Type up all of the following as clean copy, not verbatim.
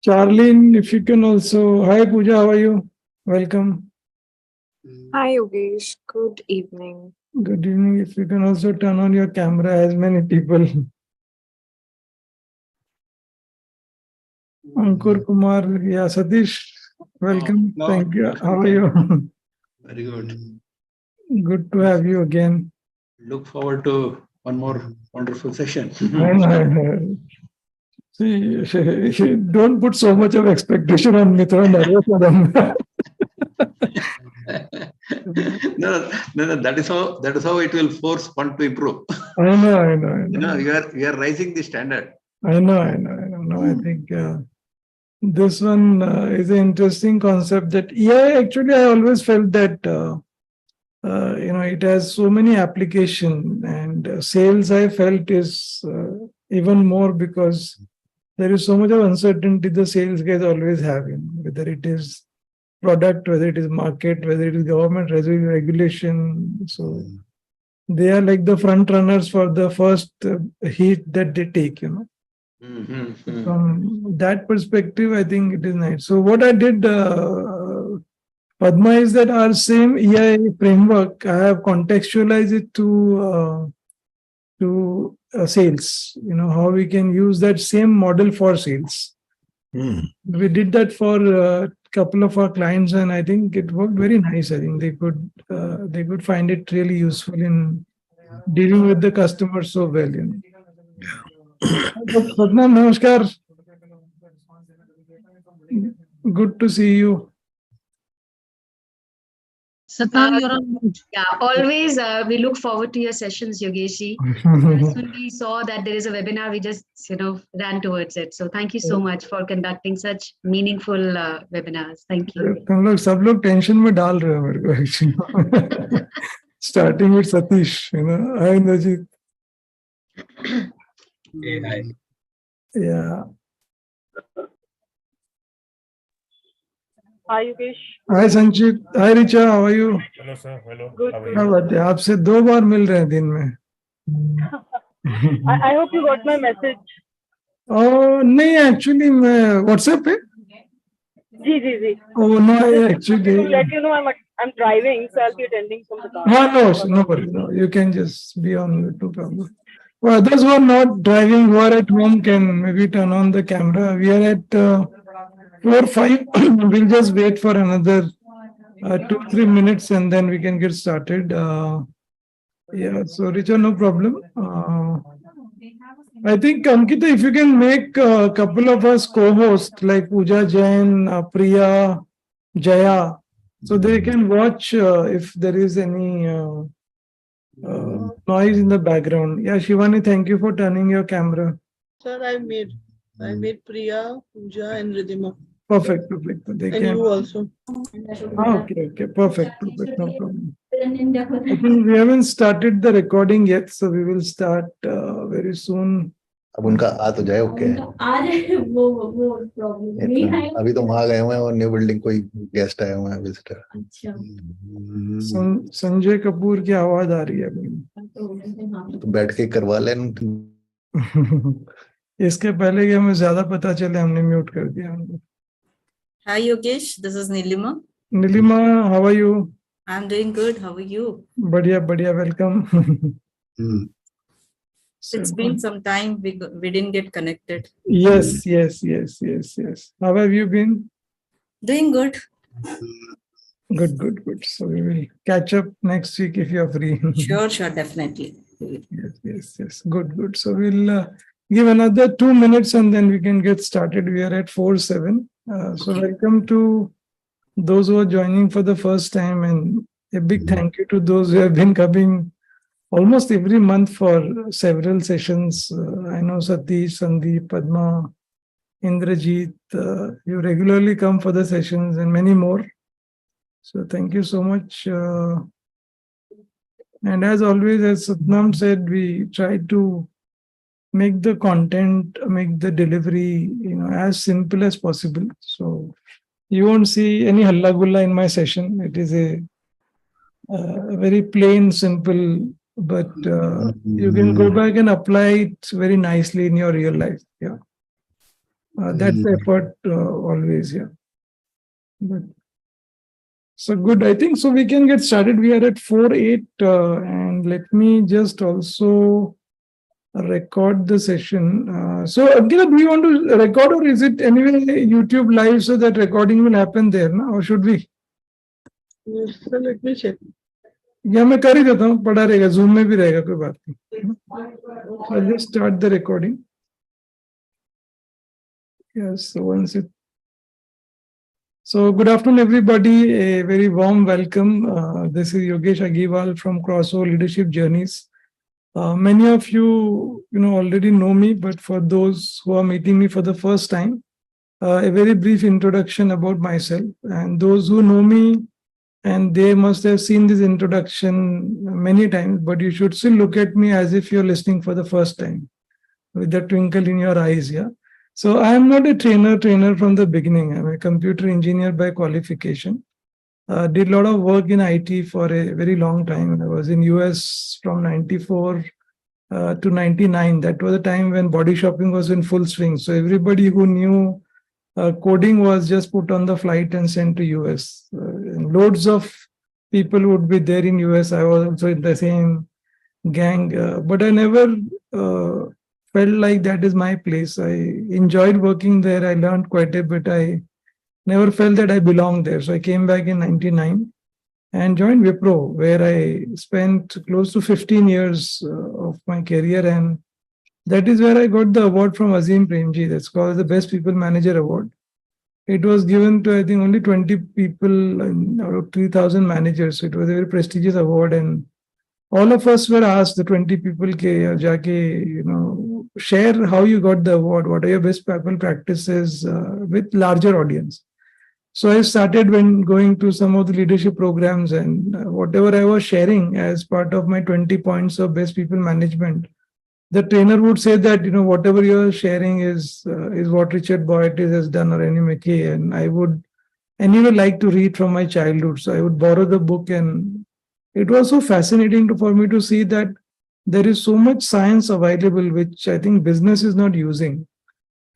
Charlene, if you can also. Hi, Pooja, how are you? Welcome. Hi, Yogesh. Good evening. Good evening. If you can also turn on your camera, as many people. Ankur Kumar, yeah, Satish, welcome. No, Thank you. How are you? very good. Good to have you again. Look forward to one more wonderful session. I know. See, don't put so much of expectation on me. Throw nervous for them. No, that is how it will force one to improve. I know. You are raising the standard. I know. No, I think this one is an interesting concept that actually I always felt that it has so many application, and sales I felt is even more, because there is so much of uncertainty the sales guys always have, whether it is product, whether it is market, whether it is government regulation. So they are like the front runners for the first heat that they take, From that perspective, I think it is nice. So what I did, Padma, is that our same EI framework, I have contextualized it to sales. How we can use that same model for sales. We did that for a couple of our clients, and I think it worked very nice. I think they could find it really useful in dealing with the customer so well. Padma, namaskar. Good to see you. Satnam, you're on mute. Yeah, always we look forward to your sessions, Yogeshi. As soon we saw that there is a webinar, we just ran towards it. So thank you so much for conducting such meaningful webinars. Thank you. तुम लोग सब लोग tension में डाल रहे हो मेरे को actually. Starting with Satish, hi Indrajit. Hi. Yeah. Hi Yogesh. Hi Sanchit. Hi Richa, how are you? Hello sir, hello. Good. How are क्या you? बात है, आपसे 2 बार मिल रहे हैं दिन में. I hope you got my message. नहीं, एक्चुअली मैं व्हाट्सएप पे. जी. Oh no, actually. To let you know, I'm driving, so I'll be attending from the car. No worries. No, you can just be on mute, no problem. For others who are not driving, who are at home, can maybe turn on the camera. We are at 4:05. We'll just wait for another 2-3 minutes, and then we can get started. Yeah, so Richa, no problem. I think, Ankita, if you can make a couple of us co-hosts like Pooja Jain, Priya, Jaya, so they can watch if there is any noise in the background. Yeah, Shivani, thank you for turning your camera. Sir, I made Priya, Pooja, and Ridhima. Perfect. They And can. you also. Okay, perfect. No problem. I think we haven't started the recording yet, so we will start very soon. अब उनका आ तो जाए. Okay, वो problem अभी तो वहां गए हुए हैं और न्यू बिल्डिंग कोई गेस्ट आए हुए हैं, विजिटर. अच्छा. संजय कपूर की आवाज आ रही है अभी. तो बैठ के करवा लें. इसके पहले कि हमें ज्यादा पता चले, हमने म्यूट कर दिया उनको. Hi Yogesh, this is Nilima. Nilima, how are you? I'm doing good. How are you? बढ़िया, welcome. It's been some time. We didn't get connected. Yes. How have you been? Doing good. Good. So we will catch up next week if you're free. Sure, definitely. Yes. Good. So we'll give another 2 minutes and then we can get started. We are at 4:07. So welcome to those who are joining for the first time, and a big thank you to those who have been coming almost every month for several sessions. I know Satish, Sandeep, Padma, Indrajit, you regularly come for the sessions and many more. So thank you so much. And as always, as Satnam said, we try to make the content, make the delivery, as simple as possible. So you won't see any halla gulla in my session. It is a very plain, simple but you can go back and apply it very nicely in your real life. Yeah. That's the effort always. Yeah. But, so good. I think so. We can get started. We are at 4:08, and let me just also record the session. So, Ankita, do you want to record, or is it anyway YouTube live so that recording will happen there, no? Or should we? So let me check. या मैं कर ही देता हूँ, पढ़ा रहेगा, Zoom में भी रहेगा, कोई बात नहीं. I'll just start the recording. Yes, so once it. So good afternoon, everybody. A very warm welcome. This is Yogesh Agiwal from Crossover Leadership Journeys. Many of you, already know me, but for those who are meeting me for the first time, a very brief introduction about myself. And those who know me, and they must have seen this introduction many times, but you should still look at me as if you're listening for the first time, with the twinkle in your eyes. Yeah. So I am not a trainer from the beginning. I'm a computer engineer by qualification. Did a lot of work in IT for a very long time. I was in US from 94 to 99. That was the time when body shopping was in full swing. So everybody who knew coding was just put on the flight and sent to US. And loads of people would be there in US. I was also in the same gang, but I never felt like that is my place. I enjoyed working there. I learned quite a bit. I never felt that I belonged there. So I came back in 99 and joined Wipro, where I spent close to 15 years of my career. And that is where I got the award from Azim Premji. That's called the Best People Manager Award. It was given to, I think, only 20 people out of 3,000 managers. So it was a very prestigious award. And all of us were asked, the 20 people, share how you got the award. What are your best people practices with larger audience? So I started when going to some of the leadership programs, and whatever I was sharing as part of my 20 points of best people management, the trainer would say that, whatever you're sharing is what Richard Boyd has done or Annie McKay. And I would anyway like to read from my childhood. So I would borrow the book, and it was so fascinating for me to see that there is so much science available, which I think business is not using.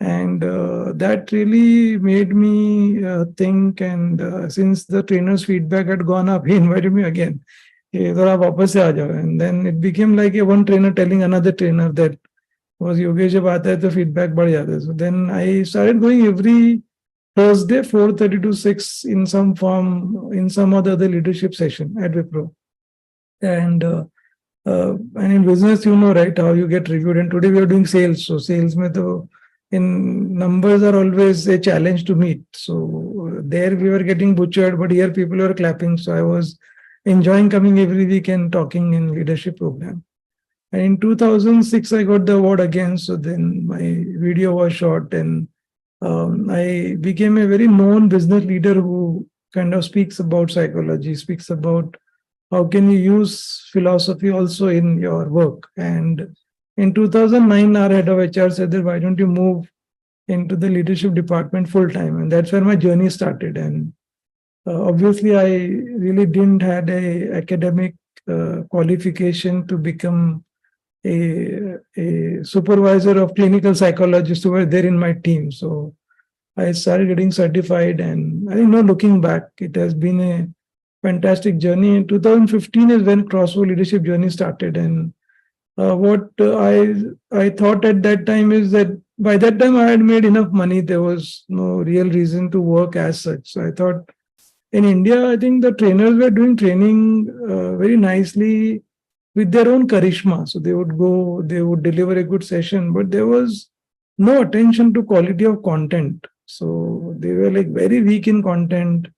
And that really made me think. And since the trainer's feedback had gone up, he invited me again. And then it became like a one trainer telling another trainer that was Yogesh, jab aata hai to feedback badh jata hai. So then I started going every Thursday, 4:30 to 6 in some form, in some other leadership session at Wipro. And in business, right, how you get reviewed. And today we are doing sales. So sales mein to in numbers are always a challenge to meet. So there we were getting butchered, but here people were clapping. So I was enjoying coming every week and talking in leadership program. And in 2006, I got the award again. So then my video was shot, and I became a very known business leader who kind of speaks about psychology, speaks about how can you use philosophy also in your work. And in 2009, our head of HR said that, why don't you move into the leadership department full time? And that's where my journey started. And obviously, I really didn't had a academic qualification to become a supervisor of clinical psychologists who were there in my team. So I started getting certified, and I think, looking back, it has been a fantastic journey. In 2015 is when Crossover Leadership Journey started. And what I thought at that time is that by that time I had made enough money. There was no real reason to work as such. So I thought, in India, I think the trainers were doing training very nicely with their own charisma. So they would go, they would deliver a good session, but there was no attention to quality of content. So they were like very weak in content.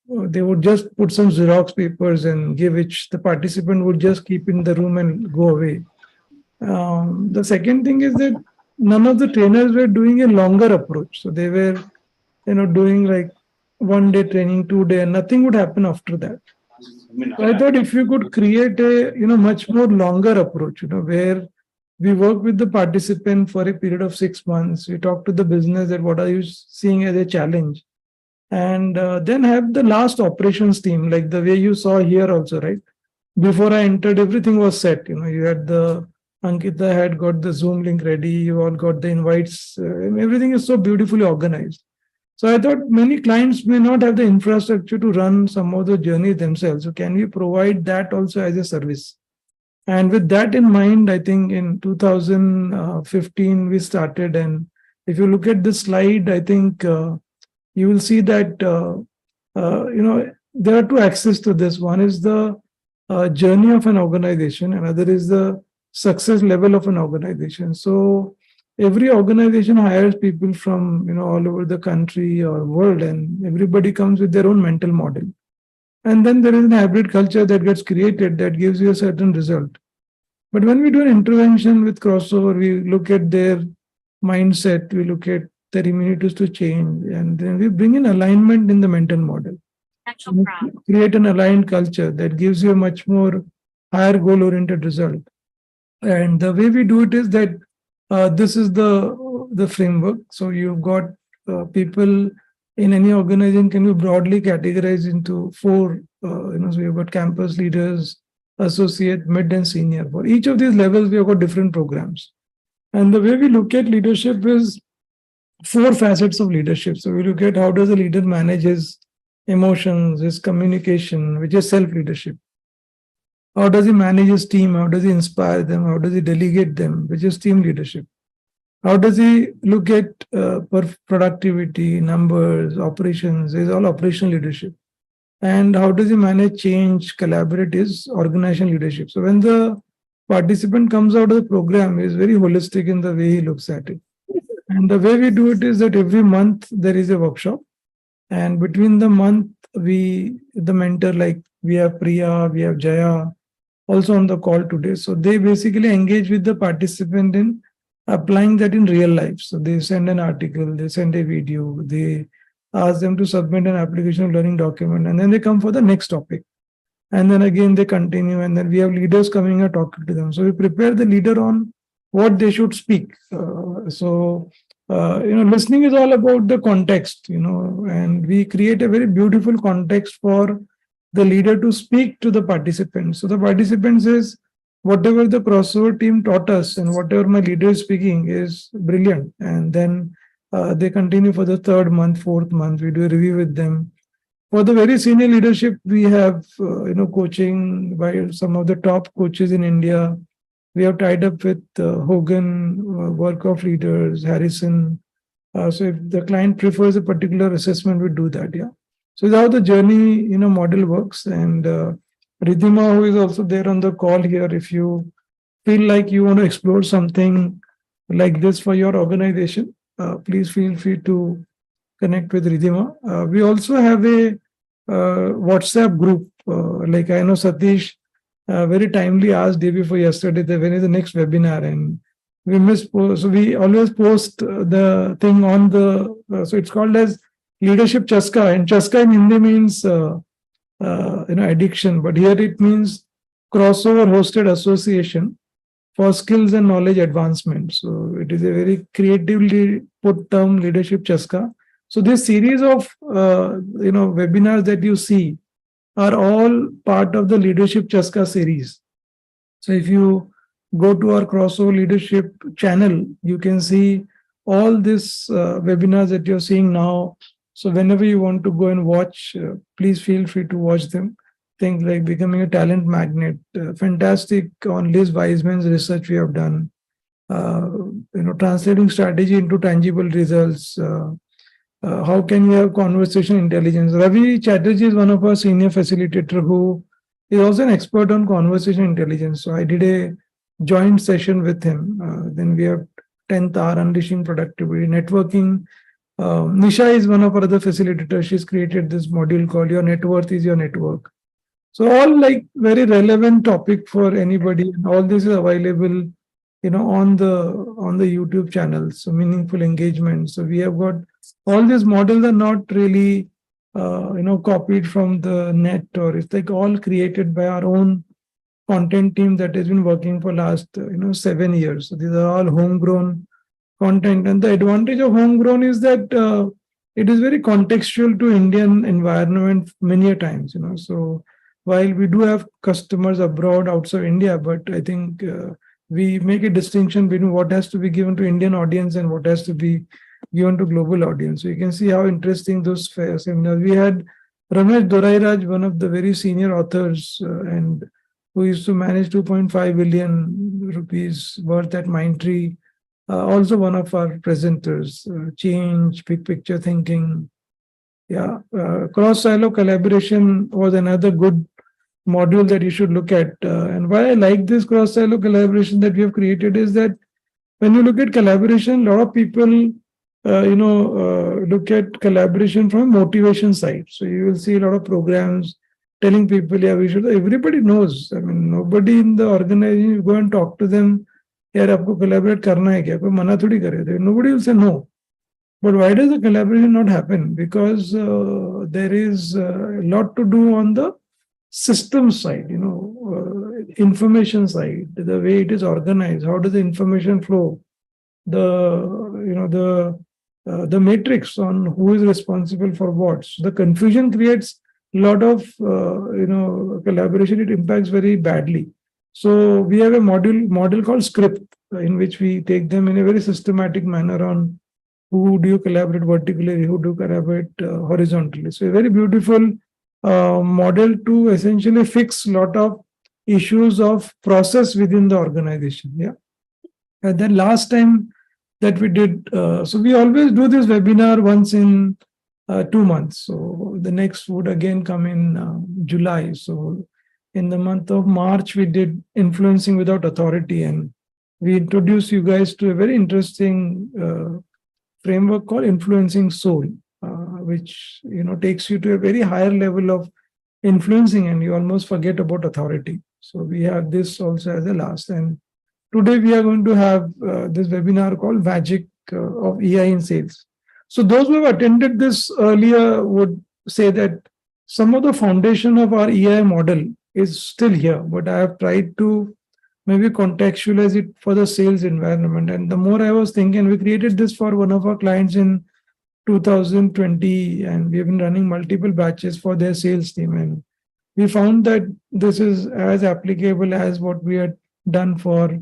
They would just put some Xerox papers and give, which the participant would just keep in the room and go away. The second thing is that none of the trainers were doing a longer approach. So they were, doing like 1 day training, 2 day, and nothing would happen after that. So I thought if you could create a, much more longer approach, where we work with the participant for a period of 6 months. We talk to the business that what are you seeing as a challenge, and then have the last operations team, like the way you saw here also, right? before I entered, everything was set. You had Ankita had got the Zoom link ready. You all got the invites. And everything is so beautifully organized. So I thought many clients may not have the infrastructure to run some of the journeys themselves. So can we provide that also as a service? And with that in mind, I think in 2015 we started. And if you look at this slide, I think you will see that there are two axes to this. One is the journey of an organization, another is the success level of an organization. So every organization hires people from all over the country or world, and everybody comes with their own mental model. And then there is an hybrid culture that gets created that gives you a certain result. But when we do an intervention with crossover, we look at their mindset, we look at their immunities to change, and then we bring in alignment in the mental model. Create an aligned culture that gives you a much more higher goal-oriented result. And the way we do it is that this is the framework. So you've got people in any organization can be broadly categorized into four. So you've got campus leaders, associate, mid, and senior. For each of these levels, we have got different programs. And the way we look at leadership is four facets of leadership. So we look at how does a leader manage his emotions, his communication, which is self-leadership. How does he manage his team? How does he inspire them? How does he delegate them, which is team leadership? How does he look at productivity, numbers, operations? Is all operational leadership. And how does he manage change, collaborate is organizational leadership. So when the participant comes out of the program, he is very holistic in the way he looks at it. And the way we do it is that every month there is a workshop. And between the month, the mentor, like we have Priya, we have Jaya, also on the call today. So they basically engage with the participant in applying that in real life. So they send an article, they send a video, they ask them to submit an application learning document, and then they come for the next topic. And then again, they continue, and then we have leaders coming and talking to them. So we prepare the leader on what they should speak. Listening is all about the context, and we create a very beautiful context for the leader to speak to the participants. So the participant says, whatever the crossover team taught us and whatever my leader is speaking is brilliant. And then they continue for the third month, fourth month, we do a review with them. For the very senior leadership, we have, coaching by some of the top coaches in India. We have tied up with Hogan, Work of Leaders, Harrison. So if the client prefers a particular assessment, we do that, yeah. So that's how the journey, model works. And Ridhima, who is also there on the call here, if you feel like you want to explore something like this for your organization, please feel free to connect with Ridhima. We also have a WhatsApp group. Like I know Satish very timely asked day before yesterday that when is the next webinar, and we missed. So we always post the thing on the. So it's called as Leadership Chaska, and Chaska in Hindi means addiction, but here it means crossover hosted association for skills and knowledge advancement. So it is a very creatively put term, Leadership Chaska. So this series of webinars that you see are all part of the Leadership Chaska series. So if you go to our crossover leadership channel, you can see all these webinars that you're seeing now. So whenever you want to go and watch, please feel free to watch them. Things like Becoming a Talent Magnet, fantastic on Liz Wiseman's research we have done. Translating strategy into tangible results. How can you have conversation intelligence? Ravi Chatterjee is one of our senior facilitator who is also an expert on conversation intelligence. So I did a joint session with him. Then we have 10th hour unleashing productivity, networking. Nisha is one of our other facilitators. She's created this module called Your Net Worth is Your Network. So all like very relevant topic for anybody. And all this is available, on the YouTube channel. So meaningful engagement. So we have got all these models are not really, copied from the net, or it's like all created by our own content team that has been working for last, 7 years. So these are all homegrown content. And the advantage of homegrown is that it is very contextual to Indian environment many a times, So while we do have customers abroad outside India, but I think we make a distinction between what has to be given to Indian audience and what has to be given to global audience. So you can see how interesting those seminars. We had Ramesh Dorairaj, one of the very senior authors, and who used to manage 2.5 billion rupees worth at Mindtree, also one of our presenters. Change, big picture thinking. Yeah, cross-silo collaboration was another good module that you should look at. And why I like this cross-silo collaboration that we have created is that when you look at collaboration, a lot of people, look at collaboration from a motivation side. So you will see a lot of programs telling people, yeah, we should, everybody knows. I mean, nobody in the organization, you go and talk to them, yaar, aapko collaborate karna hai kya? Koi mana thodi kare. Nobody will say no. But why does the collaboration not happen? Because there is a lot to do on the system side, information side, the way it is organized, how does the information flow, the matrix on who is responsible for what. So the confusion creates a lot of collaboration. It impacts very badly. So we have a model called Script, in which we take them in a very systematic manner on who do you collaborate vertically, who do you collaborate horizontally. So a very beautiful model to essentially fix a lot of issues of process within the organization. Yeah. And then last time that we did, so we always do this webinar once in 2 months. So the next would again come in July. So in the month of March, we did Influencing Without Authority, and we introduced you guys to a very interesting framework called Influencing Soul, which takes you to a very higher level of influencing, and you almost forget about authority. So we have this also as a last. And today we are going to have this webinar called Magic of EI in Sales. So those who have attended this earlier would say that some of the foundation of our EI model is still here, but I have tried to maybe contextualize it for the sales environment. And the more I was thinking, we created this for one of our clients in 2020, and we have been running multiple batches for their sales team. And we found that this is as applicable as what we had done for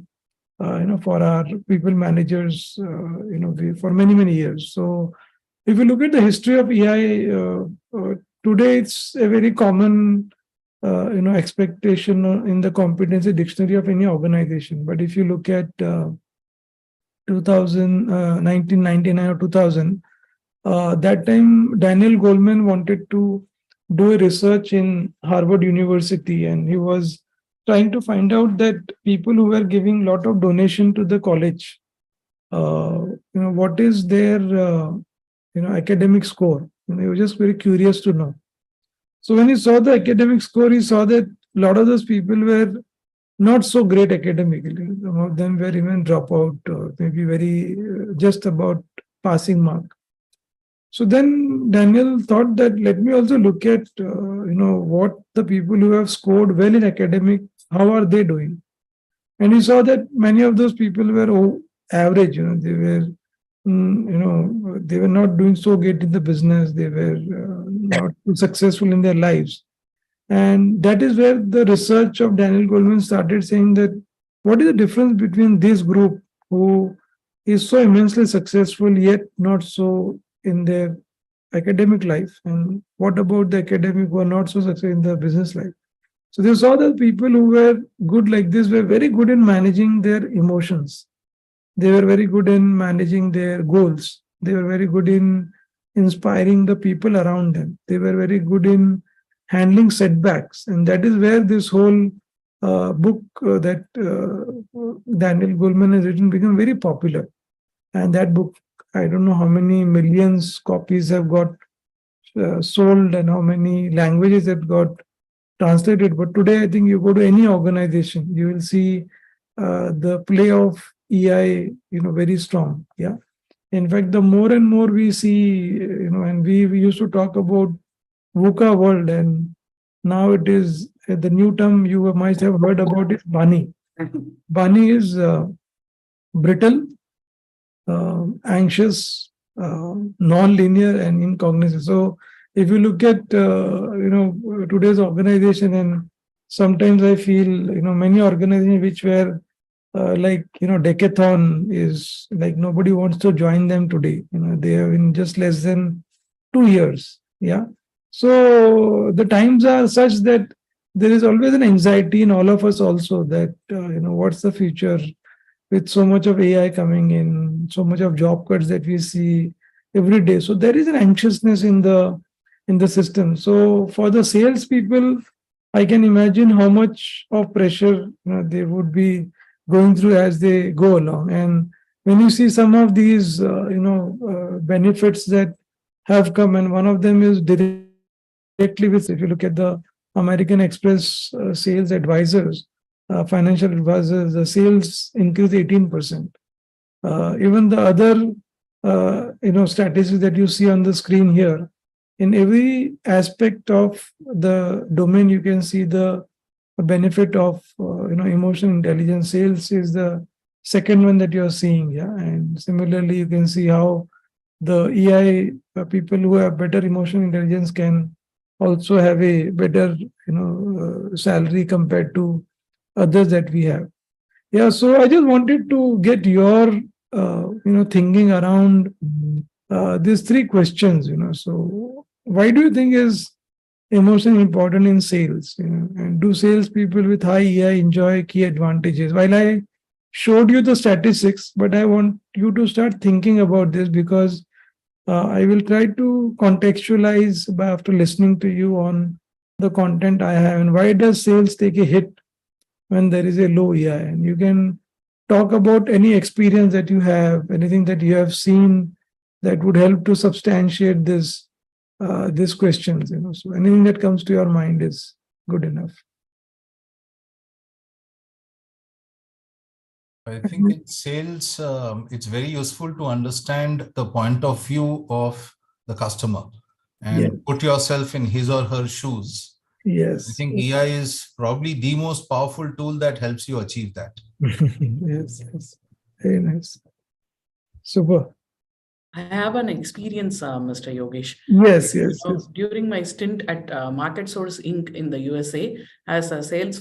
our people managers, for many, many years. So if you look at the history of EI, today it's a very common expectation in the competency dictionary of any organization. But if you look at 1999 or 2000, that time Daniel Goleman wanted to do a research in Harvard University, and he was trying to find out that people who were giving a lot of donation to the college, what is their academic score. He was just very curious to know. So when he saw the academic score, he saw that a lot of those people were not so great academically. Some of them were even dropout, or maybe very just about passing mark. So then Daniel thought that let me also look at what the people who have scored well in academic, how are they doing? And he saw that many of those people were average. They were they were not doing so great in the business. They were not too successful in their lives. And that is where the research of Daniel Goleman started saying that what is the difference between this group who is so immensely successful yet not so in their academic life, and what about the academic who are not so successful in their business life? So they saw that people who were good like this were very good in managing their emotions. They were very good in managing their goals. They were very good in inspiring the people around them. They were very good in handling setbacks. And that is where this whole book that Daniel Goleman has written became very popular. And that book, I don't know how many millions copies have got sold and how many languages have got translated. But today, I think you go to any organization, you will see the play of EI, very strong. Yeah. In fact, the more and more we see, and we used to talk about VUCA world, and now it is the new term you might have heard about is BANI. BANI is brittle, anxious, non-linear, and incognitive. So if you look at today's organization, and sometimes I feel many organizations which were Decathlon is like nobody wants to join them today. They have in just less than 2 years. Yeah. So the times are such that there is always an anxiety in all of us also that, what's the future with so much of AI coming in, so much of job cuts that we see every day. So there is an anxiousness in the system. So for the salespeople, I can imagine how much of pressure they would be going through as they go along. And when you see some of these, benefits that have come, and one of them is directly with, if you look at the American Express sales advisors, financial advisors, the sales increased 18%. Even the other, statistics that you see on the screen here, in every aspect of the domain, you can see the benefit of emotional intelligence. Sales is the second one that you're seeing. Yeah. And similarly, you can see how the EI people who have better emotional intelligence can also have a better salary compared to others that we have. Yeah. So I just wanted to get your thinking around these three questions. So why do you think is emotion important in sales? And do salespeople with high EI enjoy key advantages? While I showed you the statistics, but I want you to start thinking about this, because I will try to contextualize after listening to you on the content I have, and why does sales take a hit when there is a low EI? And you can talk about any experience that you have, anything that you have seen that would help to substantiate these questions. So anything that comes to your mind is good enough. I think in sales, it's very useful to understand the point of view of the customer and put yourself in his or her shoes. Yes. I think EI is probably the most powerful tool that helps you achieve that. Yes. Very nice. Super. I have an experience, Mr. Yogesh. Yes. During my stint at Market Source Inc. in the USA as a sales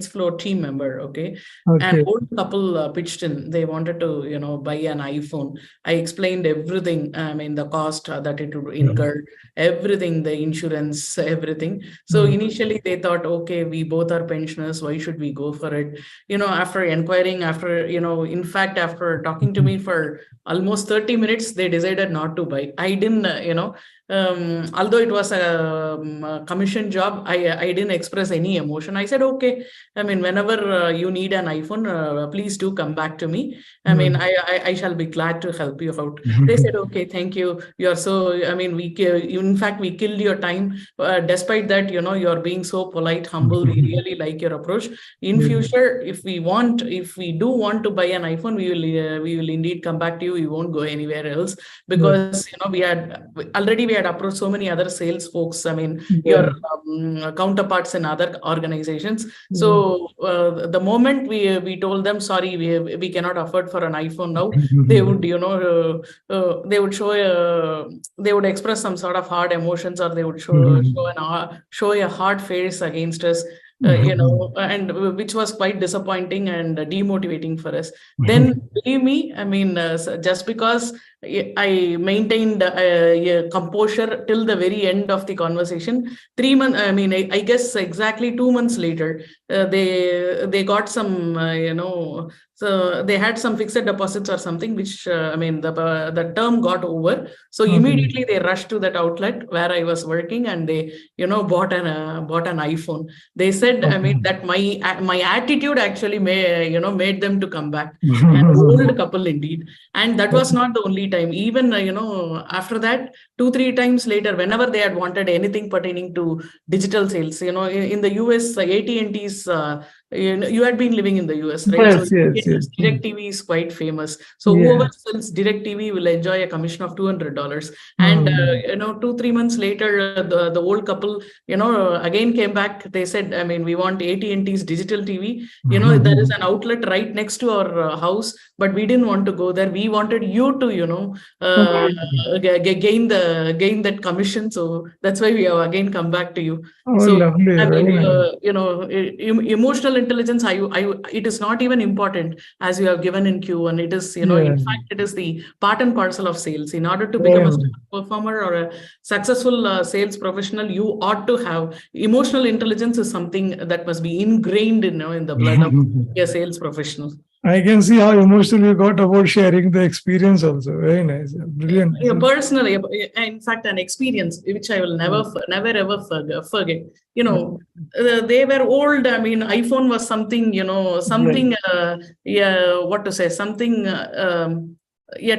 floor team member, an old couple pitched in. They wanted to, buy an iPhone. I explained everything. I mean, the cost that it would incur, everything, the insurance, everything. So initially they thought, okay, we both are pensioners. Why should we go for it? After inquiring, in fact, after talking to me for almost 30 minutes, they decided not to buy. I didn't, although it was a commission job, I didn't express any emotion. I said, okay, I mean, whenever you need an iPhone, please do come back to me. I mean, I shall be glad to help you out. They said, okay, thank you. You're so, I mean, in fact, we killed your time. Despite that, you're being so polite, humble. We really like your approach. In future, if we do want to buy an iPhone, we will indeed come back to you. We won't go anywhere else, because, we had approached so many other sales folks. I mean, your counterparts in other organizations. So the moment we told them, sorry, we cannot afford for an iPhone now, they would, they would express some sort of hard emotions, or they would show a hard face against us. And which was quite disappointing and demotivating for us. Then, believe me, I mean, just because I maintained composure till the very end of the conversation, 3 months, I mean, I guess exactly 2 months later, they got some, so they had some fixed deposits or something, which, I mean, the term got over. So immediately they rushed to that outlet where I was working, and they, bought an iPhone. They said, I mean, that my attitude actually made them to come back. An old couple indeed. And that was not the only time. Even, after that, 2-3 times later, whenever they had wanted anything pertaining to digital sales, in the US, AT&T's you had been living in the US, right? So Yes. DirecTV is quite famous. So whoever sells DirecTV will enjoy a commission of $200. And 2-3 months later, the old couple, again came back. They said, I mean, we want AT&T's digital TV. There is an outlet right next to our house, but we didn't want to go there. We wanted you to, gain that commission. So that's why we have again come back to you. So lovely. I mean, emotional intelligence, it is not even important as you have given in Q1. It is, in fact, it is the part and parcel of sales. In order to become a performer or a successful sales professional, you ought to have emotional intelligence. Is something that must be ingrained in the blood of a sales professional. I can see how emotional you got about sharing the experience also. Very nice. Brilliant. Personally, in fact, an experience which I will never ever forget. They were old. I mean, iPhone was something,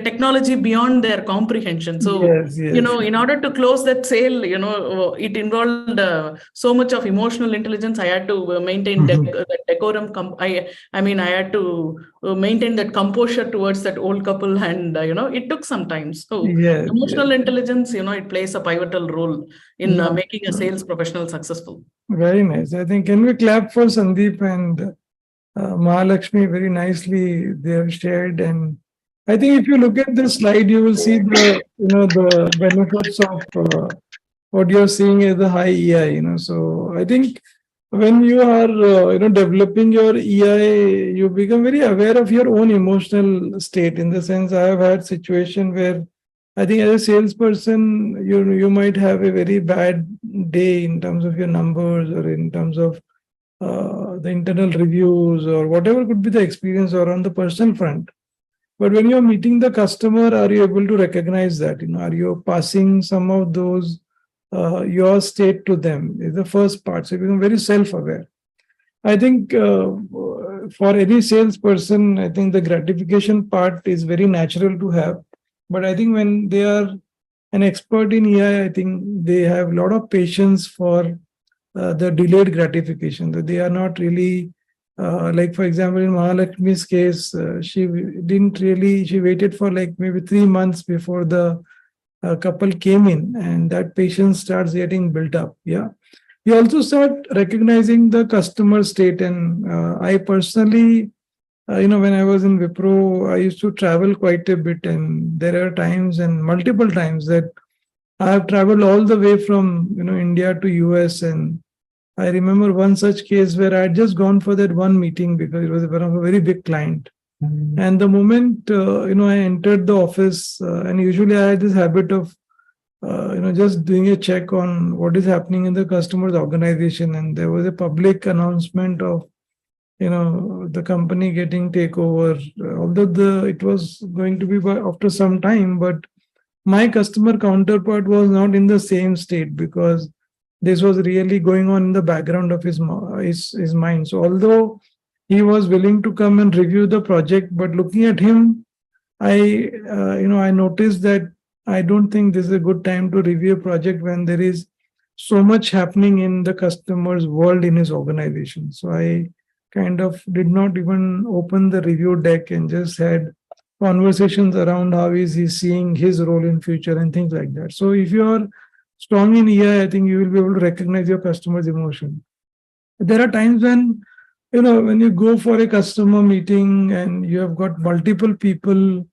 technology beyond their comprehension. So, in order to close that sale, it involved so much of emotional intelligence. I had to maintain decorum. I had to maintain that composure towards that old couple, and it took some time. So, emotional intelligence, it plays a pivotal role in making a sales professional successful. Very nice. I think, can we clap for Sandeep and Mahalakshmi? Very nicely they have shared. And I think if you look at this slide, you will see the benefits of what you're seeing as the high EI. So I think when you are developing your EI, you become very aware of your own emotional state. In the sense, I have had situation where I think as a salesperson, you might have a very bad day in terms of your numbers or in terms of the internal reviews or whatever could be the experience or on the personal front. But when you're meeting the customer, are you able to recognize that? Are you passing some of those, your state to them? Is the first part. So you become very self-aware. I think for any salesperson, I think the gratification part is very natural to have. But I think when they are an expert in EI, I think they have a lot of patience for the delayed gratification, that they are not really like, for example, in Mahalakshmi's case, she waited for like maybe 3 months before the couple came in, and that patience starts getting built up. Yeah. You also start recognizing the customer state. And I personally, when I was in Wipro, I used to travel quite a bit, and there are times and multiple times that I have traveled all the way from, India to US. And I remember one such case where I had just gone for that one meeting because it was one of a very big client. And the moment, I entered the office, and usually I had this habit of, just doing a check on what is happening in the customer's organization. And there was a public announcement of, the company getting takeover, although it was going to be after some time, but my customer counterpart was not in the same state because this was really going on in the background of his mind. So although he was willing to come and review the project, but looking at him, I noticed that I don't think this is a good time to review a project when there is so much happening in the customer's world in his organization. So I kind of did not even open the review deck and just had conversations around how is he seeing his role in future and things like that. So if you are strong in EI, I think you will be able to recognize your customer's emotion. There are times when, when you go for a customer meeting and you have got multiple people,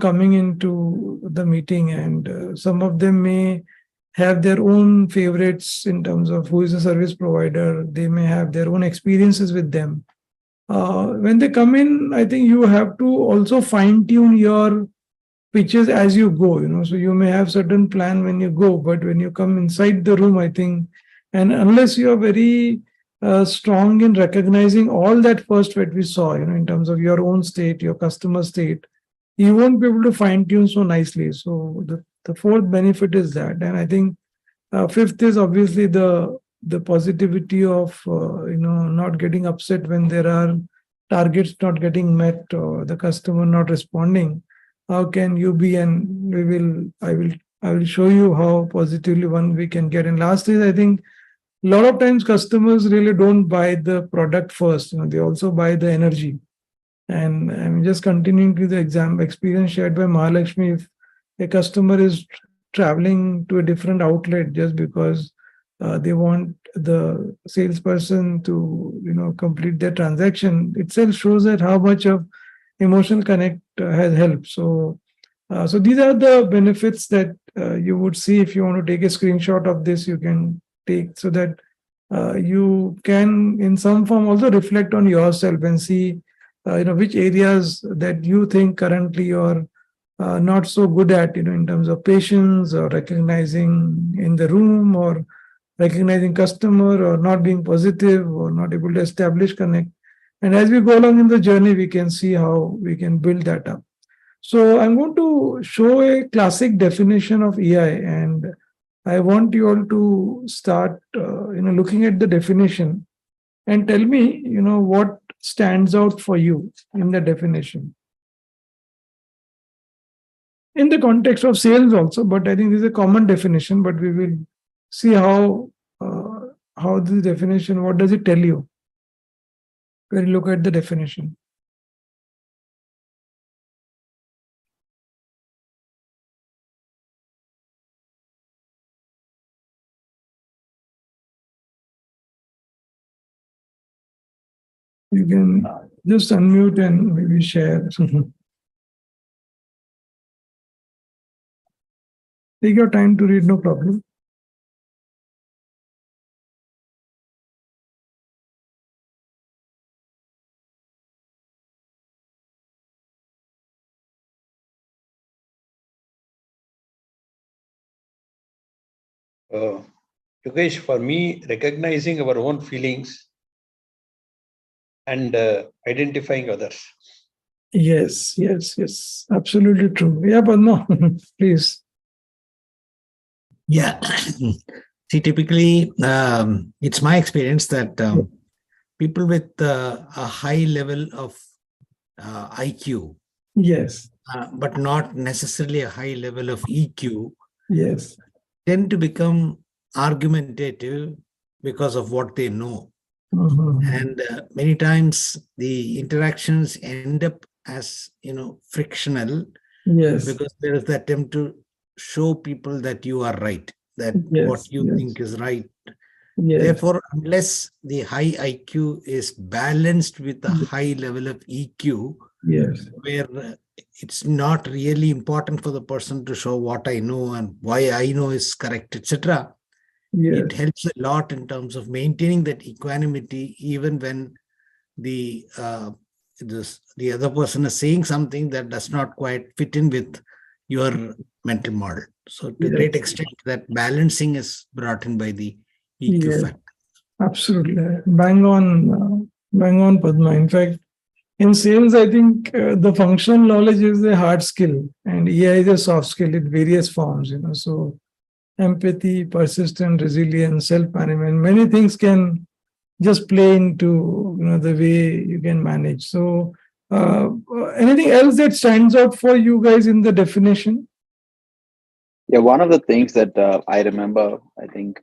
coming into the meeting, and some of them may have their own favorites in terms of who is a service provider. They may have their own experiences with them. When they come in, I think you have to also fine-tune your pitches as you go, so you may have certain plan when you go, but when you come inside the room, I think, and unless you are very strong in recognizing all that first what we saw, in terms of your own state, your customer state, you won't be able to fine tune so nicely. So the fourth benefit is that, and I think fifth is obviously the positivity of not getting upset when there are targets not getting met or the customer not responding. How can you be? And I will show you how positively we can get. And last is, I think, a lot of times customers really don't buy the product first. They also buy the energy. And I'm just continuing to the experience shared by Mahalakshmi. If a customer is traveling to a different outlet just because they want the salesperson to complete their transaction, itself shows that how much of emotional connect has helped. So these are the benefits that you would see. If you want to take a screenshot of this, you can take, so that you can in some form also reflect on yourself and see which areas that you think currently you're not so good at, in terms of patience or recognizing in the room or recognizing customer or not being positive or not able to establish connect. And as we go along in the journey, we can see how we can build that up. So I'm going to show a classic definition of EI, and I want you all to start, looking at the definition and tell me, what stands out for you in the definition. In the context of sales also, but I think this is a common definition, but we will see how this definition, what does it tell you when you look at the definition. You can just unmute and maybe share. Take your time to read, no problem. Yogesh, for me, recognizing our own feelings and identifying others. Yes, absolutely true. Yeah, but no, please. Yeah. See, typically, it's my experience that people with a high level of IQ, yes, but not necessarily a high level of EQ, yes, tend to become argumentative because of what they know. And many times the interactions end up as, frictional. Yes. Because there is the attempt to show people that you are right, that what you think is right. Yes. Therefore, unless the high IQ is balanced with a high level of EQ, yes, where it's not really important for the person to show what I know and why I know is correct, etc. Yes. It helps a lot in terms of maintaining that equanimity, even when the other person is saying something that does not quite fit in with your mental model. So to a great extent, that balancing is brought in by the EQ factor. Absolutely. Bang on, Padma. In fact, in sales, I think the functional knowledge is a hard skill and EI is a soft skill in various forms, so empathy, persistence, resilience, self-management, many things can just play into, the way you can manage. So anything else that stands out for you guys in the definition? Yeah, one of the things that I remember, I think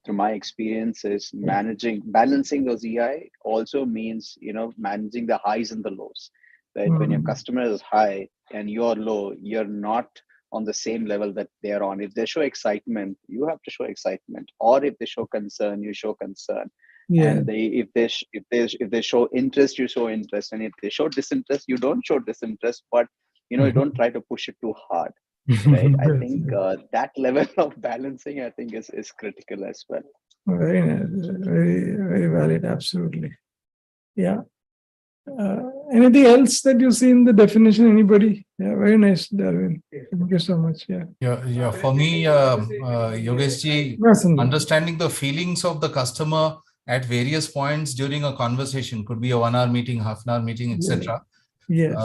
through my experience is balancing those EI also means, managing the highs and the lows, right? When your customer is high and you're low, you're not on the same level that they're on. If they show excitement, you have to show excitement, or if they show concern, you show concern. Yeah. And if they show interest, you show interest, and if they show disinterest, you don't show disinterest, but you don't try to push it too hard. Right? I think that level of balancing, I think, is critical as well. Very nice, very, very valid. Absolutely. Yeah. Anything else that you see in the definition? Anybody? Yeah, very nice, Darwin. Thank you so much. Yeah. For me, Yogesh, understanding the feelings of the customer at various points during a conversation, could be a 1 hour meeting, half an hour meeting, etc. Yes.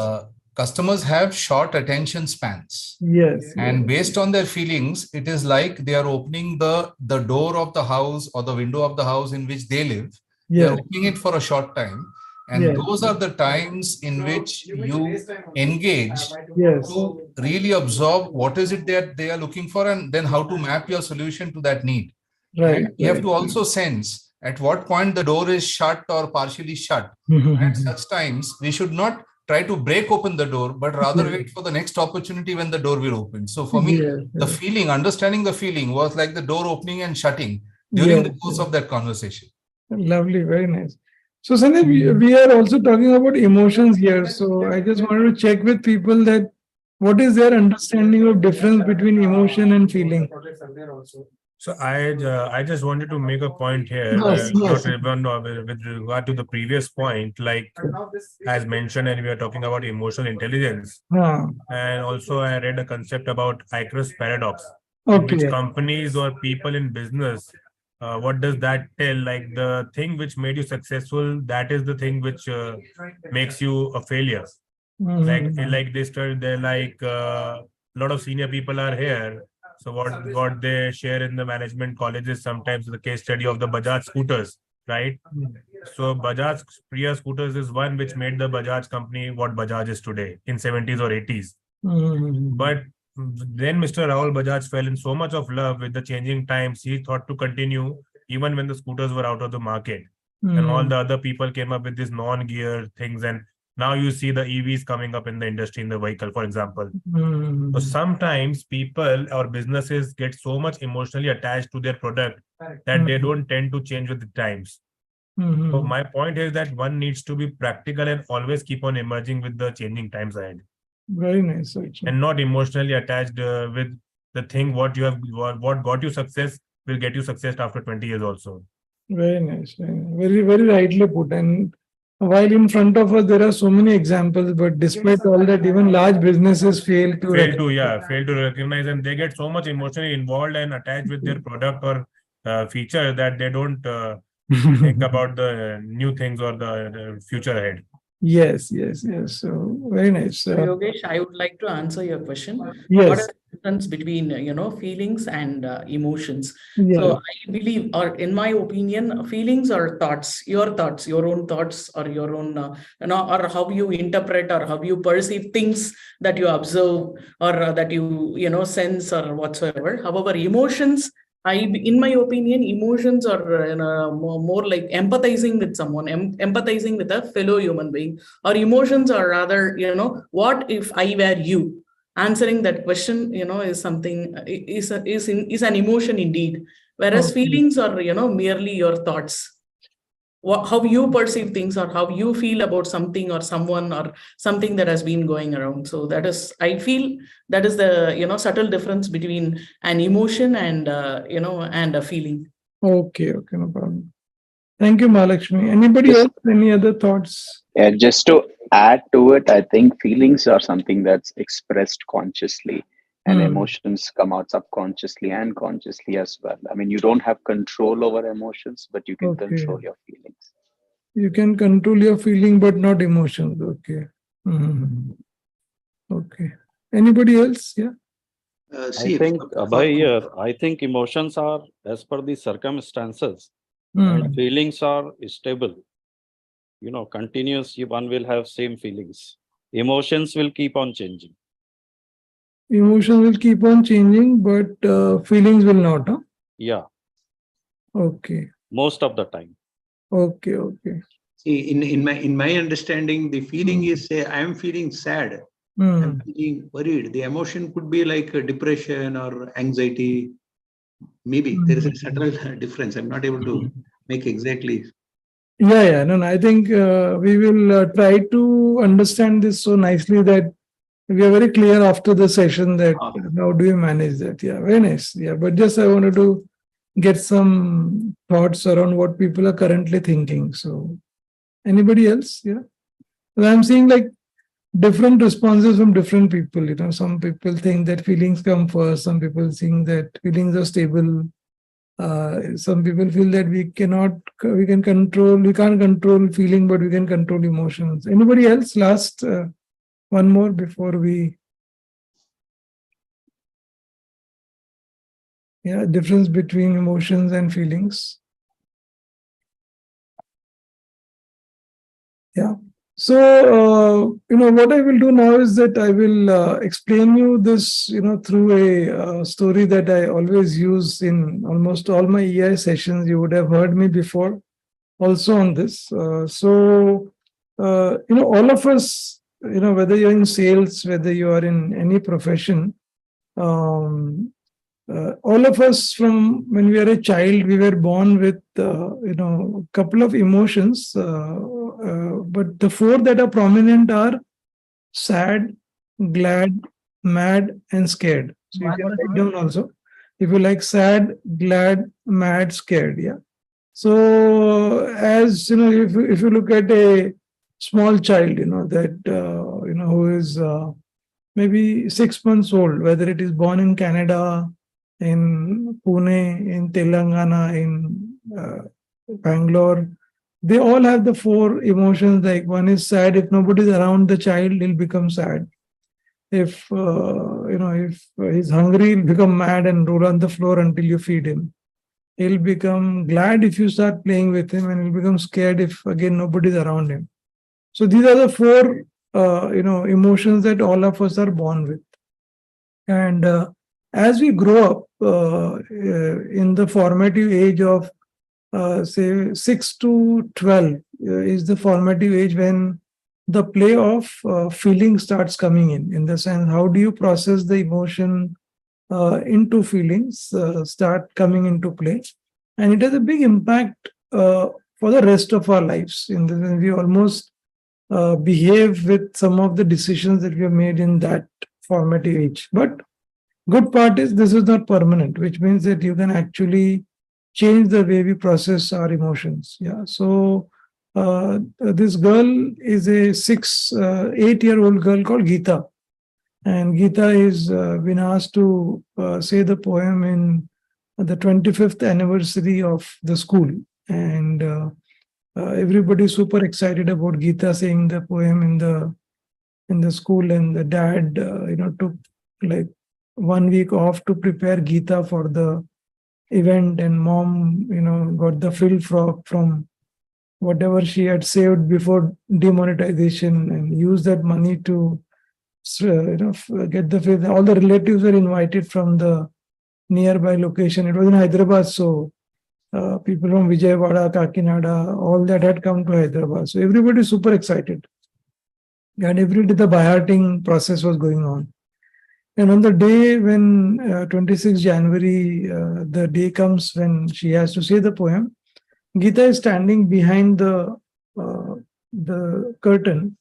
Customers have short attention spans. Yes. And based on their feelings, it is like they are opening the door of the house or the window of the house in which they live. They are opening it for a short time. And those are the times in which you engage to really absorb what is it that they are looking for and then how to map your solution to that need. Right. And we have to also sense at what point the door is shut or partially shut. At such times, we should not try to break open the door, but rather wait for the next opportunity when the door will open. So for me, the feeling, understanding the feeling was like the door opening and shutting during the course of that conversation. Lovely, very nice. So Sandeep, we are also talking about emotions here. So I just wanted to check with people that what is their understanding of difference between emotion and feeling? So I just wanted to make a point here, Yes, not yes. even with regard to the previous point, like as mentioned, and we are talking about emotional intelligence. And also I read a concept about Icarus paradox, in which companies or people in business, what does that tell? Like the thing which made you successful, that is the thing which makes you a failure. Like they started, they're like a lot of senior people are here. So what they share in the management colleges sometimes the case study of the Bajaj scooters, right? So Bajaj Priya scooters is one which made the Bajaj company what Bajaj is today in 70s or 80s. But then Mr. Rahul Bajaj fell in so much of love with the changing times, he thought to continue even when the scooters were out of the market. And all the other people came up with these non-gear things, and now you see the EVs coming up in the industry, in the vehicle, for example. So sometimes people or businesses get so much emotionally attached to their product that they don't tend to change with the times. So my point is that one needs to be practical and always keep on emerging with the changing times ahead. Very nice, actually. And not emotionally attached with the thing what got you success will get you success after 20 years also. Very nice. Very, very rightly put. And while in front of us, there are so many examples, but despite all that, even large businesses fail to recognize, and they get so much emotionally involved and attached with their product or feature that they don't think about the new things or the future ahead. Yes. So very nice. So Yogesh, I would like to answer your question. Yes. What is the difference between feelings and emotions? Yeah. So I believe, or in my opinion, feelings are thoughts, your own thoughts, or your own or how you interpret or how you perceive things that you observe or that you sense or whatsoever. However, emotions, in my opinion, emotions are more like empathizing with someone, empathizing with a fellow human being. Or emotions are rather, what if I were you? Answering that question, is something is an emotion indeed. Whereas feelings are, merely your thoughts. How you perceive things or how you feel about something or someone or something that has been going around. So that is, I feel that is the subtle difference between an emotion and and a feeling. Okay, no problem. Thank you, Mahalakshmi. Anybody else? Any other thoughts? Yeah, just to add to it, I think feelings are something that's expressed consciously, and emotions come out subconsciously and consciously as well. I mean, you don't have control over emotions, but you can control your feelings. You can control your feeling, but not emotions. Okay. Okay. Anybody else? Yeah. I think Abhay here, I think emotions are as per the circumstances, and feelings are stable. Continuous, one will have same feelings. Emotions will keep on changing. Emotions will keep on changing, but feelings will not, huh? Yeah. Okay. Most of the time. Okay. See, in my understanding, the feeling is say I am feeling sad. I'm feeling worried. The emotion could be like depression or anxiety. Maybe there is a subtle difference. I'm not able to make exactly. Yeah. No, I think we will try to understand this so nicely that we are very clear after the session that how do you manage that. Yeah, very nice. Yeah, but just I wanted to get some thoughts around what people are currently thinking. So anybody else? Yeah. Well, I'm seeing like different responses from different people. Some people think that feelings come first. Some people think that feelings are stable. Some people feel that we can't control feeling, but we can control emotions. Anybody else? Last one more before we. Yeah, difference between emotions and feelings. Yeah. So, what I will do now is that I will explain you this, through a story that I always use in almost all my EI sessions. You would have heard me before also on this. All of us, whether you're in sales, whether you are in any profession, all of us from when we are a child, we were born with, a couple of emotions. But the four that are prominent are sad, glad, mad, and scared. So you can write down also. If you like sad, glad, mad, scared. Yeah. So as if you look at a small child, who is maybe 6 months old, whether it is born in Canada, in Pune, in Telangana, in Bangalore, they all have the four emotions. Like one is sad. If nobody is around the child, he'll become sad. If if he's hungry, he'll become mad and roll on the floor until you feed him. He'll become glad if you start playing with him, and he'll become scared if again nobody is around him. So these are the four emotions that all of us are born with. And as we grow up in the formative age of say 6 to 12 is the formative age when the play of feeling starts coming in the sense, how do you process the emotion into feelings start coming into play. And it has a big impact for the rest of our lives. In the sense, we almost behave with some of the decisions that we have made in that formative age. But good part is this is not permanent, which means that you can actually change the way we process our emotions. Yeah. So this girl is a 8-year-old girl called Geeta. And Geeta is been asked to say the poem in the 25th anniversary of the school. And everybody is super excited about Geeta saying the poem in the school. And the dad, took like 1 week off to prepare Geeta for the event, and mom, got the frill frock from whatever she had saved before demonetization and used that money to, get the frill. All the relatives were invited from the nearby location. It was in Hyderabad, so people from Vijayawada, Kakinada, all that had come to Hyderabad. So everybody is super excited. And every day the by-hearting process was going on. And on the day when 26 January, the day comes when she has to say the poem, Geeta is standing behind the curtain,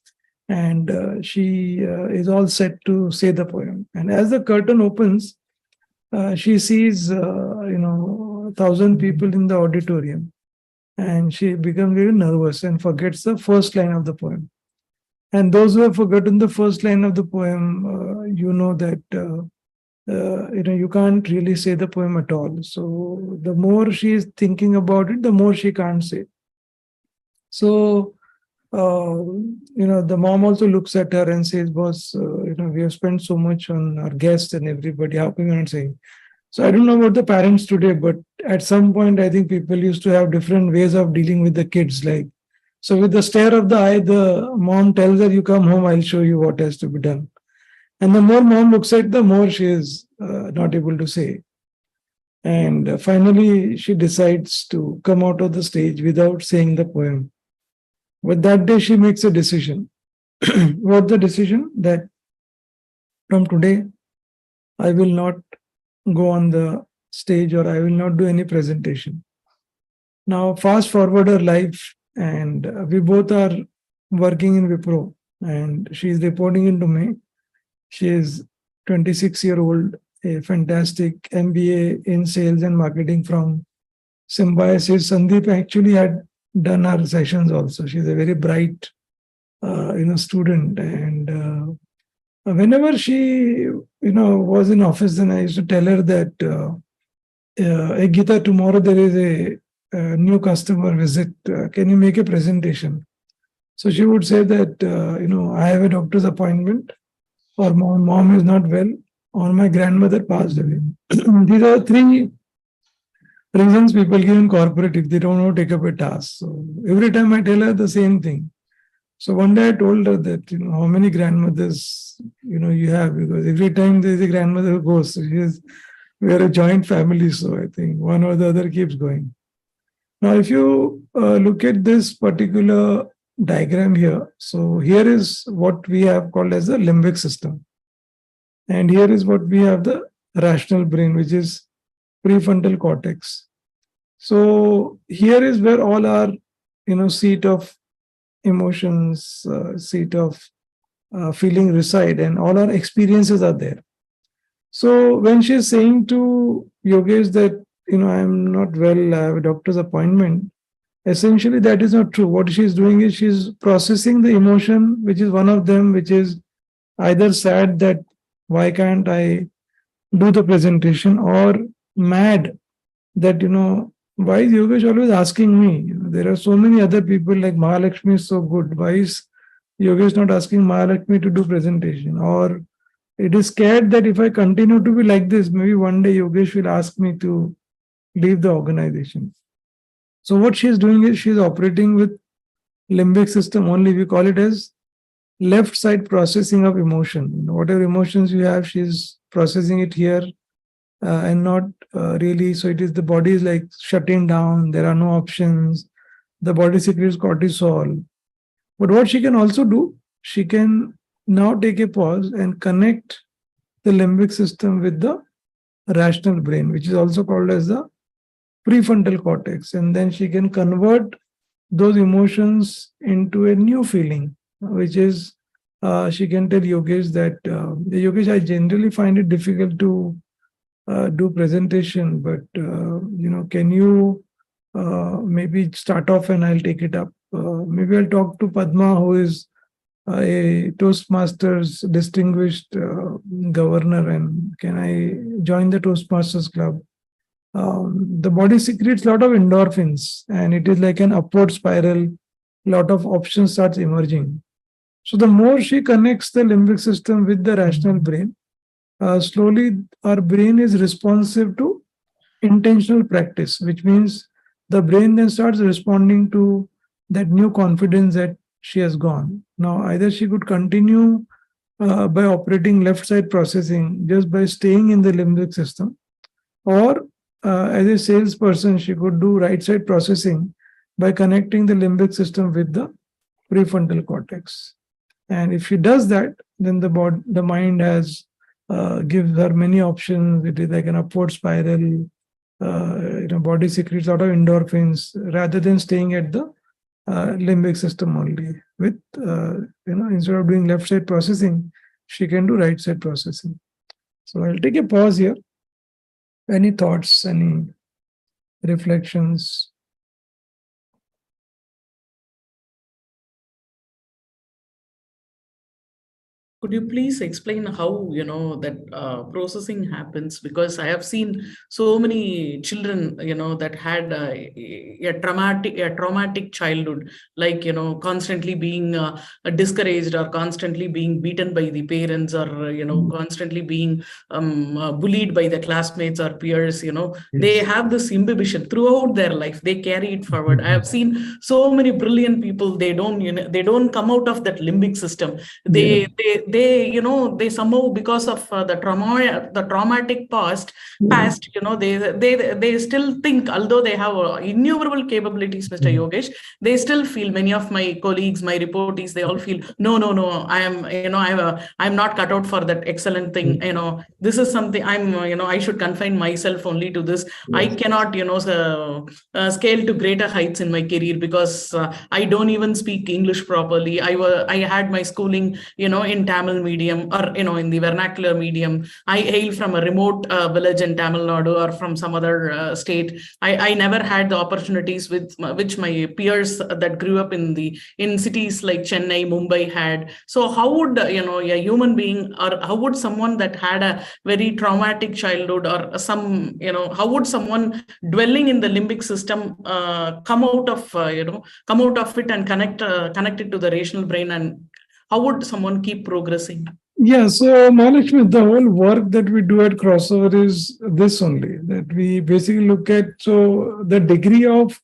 and she is all set to say the poem. And as the curtain opens, she sees 1,000 people in the auditorium, and she becomes very nervous and forgets the first line of the poem. And those who have forgotten the first line of the poem, that you can't really say the poem at all. So the more she is thinking about it, the more she can't say. So the mom also looks at her and says, "Boss, we have spent so much on our guests and everybody. How come you're not saying?" So I don't know about the parents today, but at some point, I think people used to have different ways of dealing with the kids. So with the stare of the eye, the mom tells her, "You come home, I'll show you what has to be done." And the more mom looks at, the more she is not able to say. And finally, she decides to come out of the stage without saying the poem. But that day, she makes a decision. What's the decision? That from today, I will not go on the stage, or I will not do any presentation. Now, fast forward her life, and we both are working in Wipro, and she is reporting into me. She is 26-year-old, a fantastic MBA in sales and marketing from Symbiosis. Sandeep actually had done our sessions also. She's a very bright, student. And whenever she, was in office, then I used to tell her that, "Hey, Geeta, tomorrow there is a new customer visit. Can you make a presentation?" So she would say that, "I have a doctor's appointment, or my mom is not well, or my grandmother passed away." These are 3 reasons people give in corporate if they don't want to take up a task. So every time I tell her the same thing. So one day I told her that, how many grandmothers, you have, because every time there is a grandmother who goes, so we are a joint family. So I think one or the other keeps going. Now, if you look at this particular diagram here, so here is what we have called as the limbic system. And here is what we have the rational brain, which is prefrontal cortex. So here is where all our, seat of emotions, seat of feeling reside, and all our experiences are there. So when she's saying to Yogesh that, I'm not well, I have a doctor's appointment, essentially that is not true. What she's doing is she's processing the emotion, which is one of them, which is either sad that why can't I do the presentation, or mad that, why is Yogesh always asking me? There are so many other people, like Mahalakshmi is so good. Why is Yogesh not asking Mahalakshmi to do presentation? Or it is scared that if I continue to be like this, maybe one day Yogesh will ask me to leave the organization. So what she's doing is she's operating with limbic system only. We call it as left side processing of emotion. Whatever emotions you have, she's processing it here and not really. So it is, the body is like shutting down. There are no options. The body secretes cortisol. But what she can also do, she can now take a pause and connect the limbic system with the rational brain, which is also called as the prefrontal cortex. And then she can convert those emotions into a new feeling, which is, she can tell Yogesh that, Yogesh, I generally find it difficult to do presentation, but, can you maybe start off and I'll take it up. Maybe I'll talk to Padma, who is a Toastmasters distinguished governor, and can I join the Toastmasters club? The body secretes a lot of endorphins, and it is like an upward spiral. A lot of options starts emerging. So the more she connects the limbic system with the rational brain, slowly our brain is responsive to intentional practice, which means the brain then starts responding to that new confidence that she has gone. Now, either she could continue by operating left side processing just by staying in the limbic system, or as a salesperson, she could do right side processing by connecting the limbic system with the prefrontal cortex. And if she does that, then the mind has gives her many options. It is like an upward spiral. Body secretes a lot of endorphins rather than staying at the limbic system only. With instead of doing left side processing, she can do right side processing. So I'll take a pause here. Any thoughts, any reflections? Could you please explain how, that processing happens? Because I have seen so many children, that had a traumatic childhood, like, constantly being discouraged or constantly being beaten by the parents, or, constantly being bullied by the classmates or peers, they have this imbibition throughout their life. They carry it forward. I have seen so many brilliant people. They don't come out of that limbic system. They somehow, because of the traumatic past, they still think, although they have innumerable capabilities, Mr. Yogesh, they still feel, many of my colleagues, my reportees, they all feel, no, I'm not cut out for that excellent thing. This is something I should confine myself only to this. I cannot, scale to greater heights in my career because I don't even speak English properly. I had my schooling, in Tamil medium, or in the vernacular medium. I hail from a remote village in Tamil Nadu or from some other state. I never had the opportunities which my peers that grew up in cities like Chennai, Mumbai had. So how would a human being, or how would someone that had a very traumatic childhood, or how would someone dwelling in the limbic system come out of it and connect it to the rational brain, and how would someone keep progressing? Yeah, so Mahalakshmi, the whole work that we do at Crossover is this only, that we basically look at, so the degree of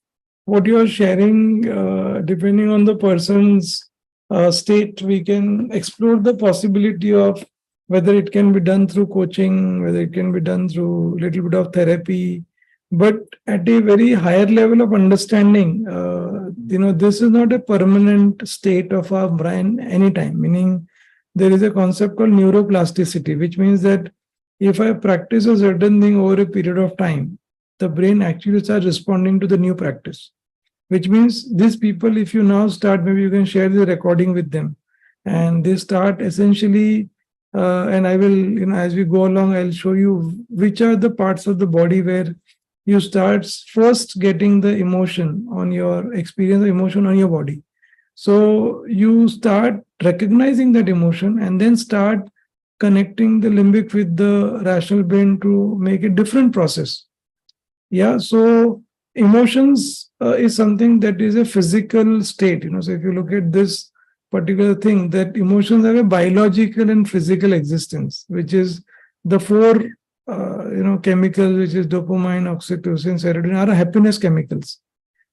what you are sharing, depending on the person's state, we can explore the possibility of whether it can be done through coaching, whether it can be done through a little bit of therapy, but at a very higher level of understanding, this is not a permanent state of our brain anytime, meaning there is a concept called neuroplasticity, which means that if I practice a certain thing over a period of time, the brain actually starts responding to the new practice, which means these people, if you now start, maybe you can share the recording with them, and they start essentially, and I will, as we go along, I'll show you which are the parts of the body where you start first getting the emotion on your experience, emotion on your body. So you start recognizing that emotion and then start connecting the limbic with the rational brain to make a different process. Yeah, so emotions is something that is a physical state. So if you look at this particular thing, that emotions have a biological and physical existence, which is the four chemicals, which is dopamine, oxytocin, serotonin, are happiness chemicals.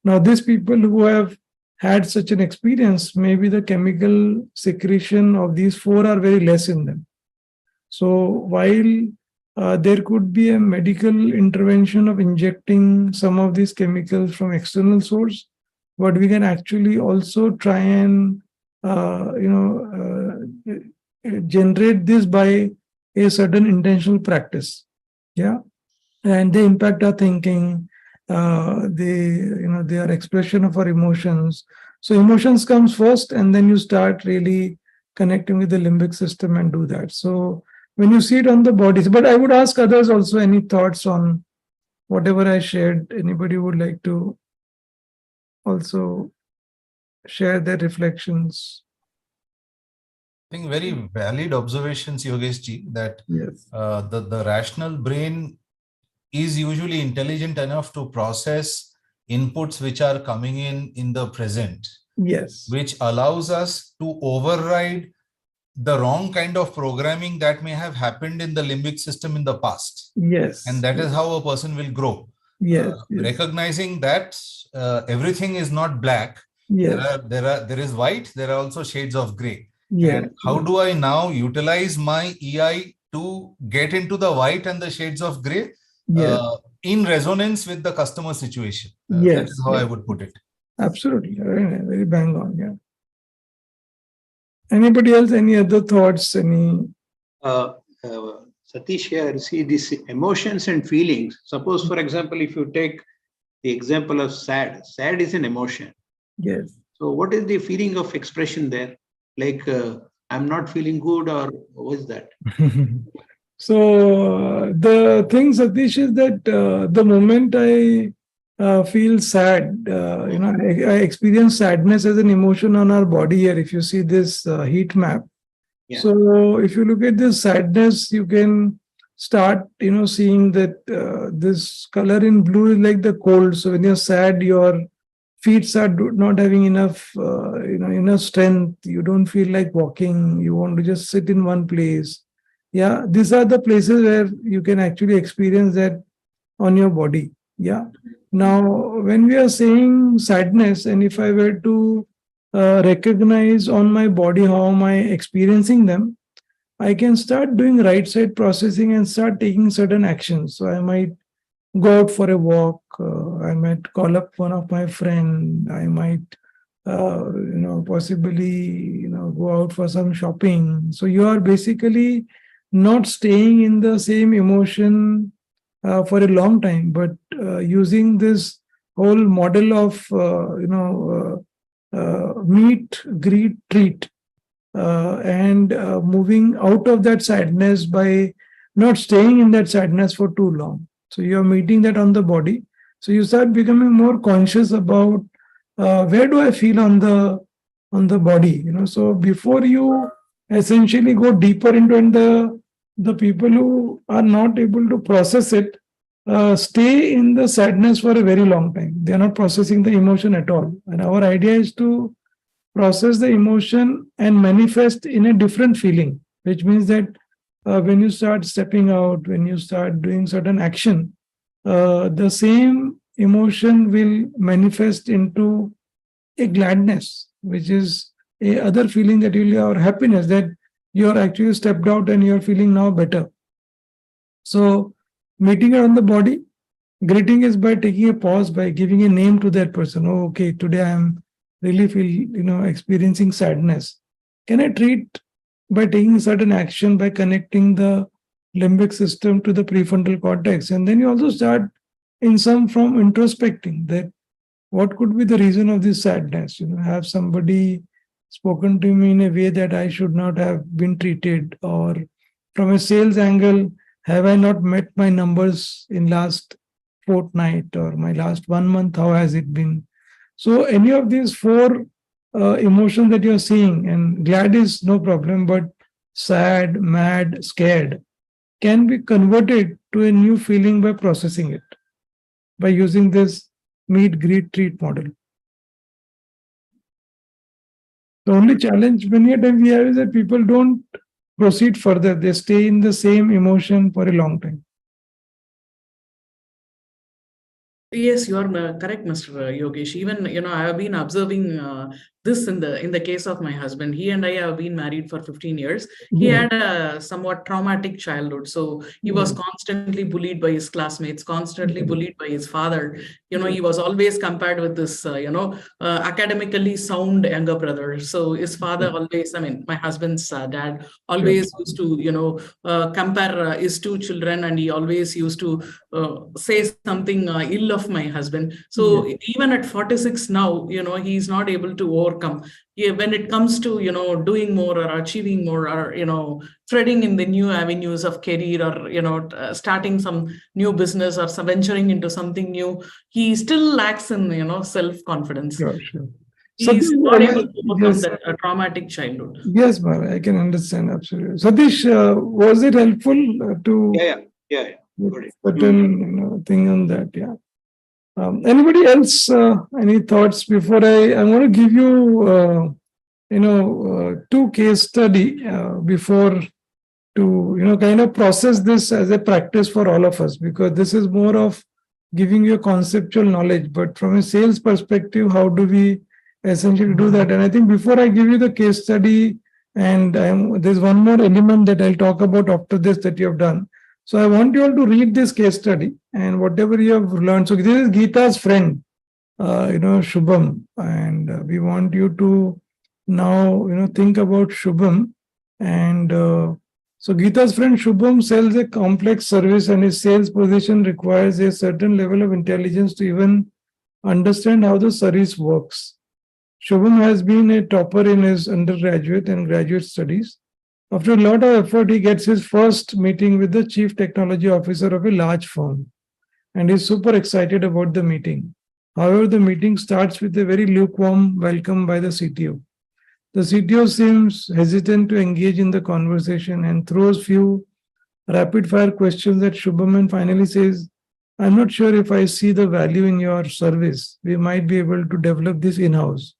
Now, these people who have had such an experience, maybe the chemical secretion of these four are very less in them. So while there could be a medical intervention of injecting some of these chemicals from external source, but we can actually also try and generate this by a certain intentional practice. Yeah, and they impact our thinking. They are expression of our emotions. So emotions comes first, and then you start really connecting with the limbic system and do that. So when you see it on the bodies, but I would ask others also any thoughts on whatever I shared. Anybody would like to also share their reflections? I think very valid observations, Yogesh ji, that yes. The rational brain is usually intelligent enough to process inputs which are coming in the present. Yes. Which allows us to override the wrong kind of programming that may have happened in the limbic system in the past. Yes. And that is how a person will grow. Yes. Recognizing that everything is not black. Yes. There is white, there are also shades of gray. Yes. And how do I now utilize my EI to get into the white and the shades of gray in resonance with the customer situation? Yes. That is how I would put it. Absolutely. Very bang on. Yeah. Anybody else? Any other thoughts? Any? Satish here, see these emotions and feelings. Suppose, for example, if you take the example of sad, sad is an emotion. Yes. So what is the feeling of expression there? Like, I'm not feeling good, or what is that? So the thing, Satish, is that the moment I feel sad, I experience sadness as an emotion on our body here. If you see this heat map. Yeah. So if you look at this sadness, you can start, seeing that this color in blue is like the cold. So when you're sad, your feet are not having enough, enough strength. You don't feel like walking. You want to just sit in one place. Yeah, these are the places where you can actually experience that on your body. Yeah. Now, when we are saying sadness, and if I were to recognize on my body how am I experiencing them, I can start doing right side processing and start taking certain actions. So I might go out for a walk. I might call up one of my friends. I might, possibly, go out for some shopping. So you are basically not staying in the same emotion for a long time, but using this whole model of, meet, greet, treat, and moving out of that sadness by not staying in that sadness for too long. So you're meeting that on the body. So you start becoming more conscious about where do I feel on the body. So before you essentially go deeper into the people who are not able to process it, stay in the sadness for a very long time. They are not processing the emotion at all. And our idea is to process the emotion and manifest in a different feeling, which means that when you start stepping out, when you start doing certain action, the same emotion will manifest into a gladness, which is a other feeling that you'll have happiness, that you're actually stepped out and you're feeling now better. So meeting around the body, greeting is by taking a pause, by giving a name to that person. Oh, okay, today I'm really experiencing sadness. Can I treat by taking certain action, by connecting the limbic system to the prefrontal cortex? And then you also start in some from introspecting that what could be the reason of this sadness? Have somebody spoken to me in a way that I should not have been treated? Or from a sales angle, have I not met my numbers in last fortnight or my last 1 month? How has it been? So any of these four emotions that you're seeing, and glad is no problem, but sad, mad, scared can be converted to a new feeling by processing it, by using this meet, greet, treat model. The only challenge many a time we have is that people don't proceed further. They stay in the same emotion for a long time. Yes, you are correct, Mr. Yogesh. Even, I have been observing this in the case of my husband. He and I have been married for 15 years. He had a somewhat traumatic childhood. So he was constantly bullied by his classmates, constantly bullied by his father. He was always compared with this, academically sound younger brother. So his father always, my husband's dad always used to, compare his two children, and he always used to say something ill of my husband. So even at 46 now, he's not able to overcome. When it comes to, doing more or achieving more, or, threading in the new avenues of career, or, starting some new business or venturing into something new, he still lacks in, self-confidence. Sure. He's not able to overcome that traumatic childhood. Yes, Bharat, I can understand absolutely. Satish, was it helpful to certain thing on that? Yeah. Anybody else? Any thoughts before I'm going to give you, two case study before to kind of process this as a practice for all of us, because this is more of giving you conceptual knowledge. But from a sales perspective, how do we essentially do that? And I think before I give you the case study, and there's one more element that I'll talk about after this that you have done. So I want you all to read this case study and whatever you have learned. So this is Geeta's friend, Shubham, and we want you to now, think about Shubham. And so Geeta's friend Shubham sells a complex service, and his sales position requires a certain level of intelligence to even understand how the service works. Shubham has been a topper in his undergraduate and graduate studies. After a lot of effort, he gets his first meeting with the chief technology officer of a large firm, and he's super excited about the meeting. However, the meeting starts with a very lukewarm welcome by the CTO. The CTO seems hesitant to engage in the conversation and throws few rapid-fire questions at Shubham, and finally says, "I'm not sure if I see the value in your service. We might be able to develop this in-house.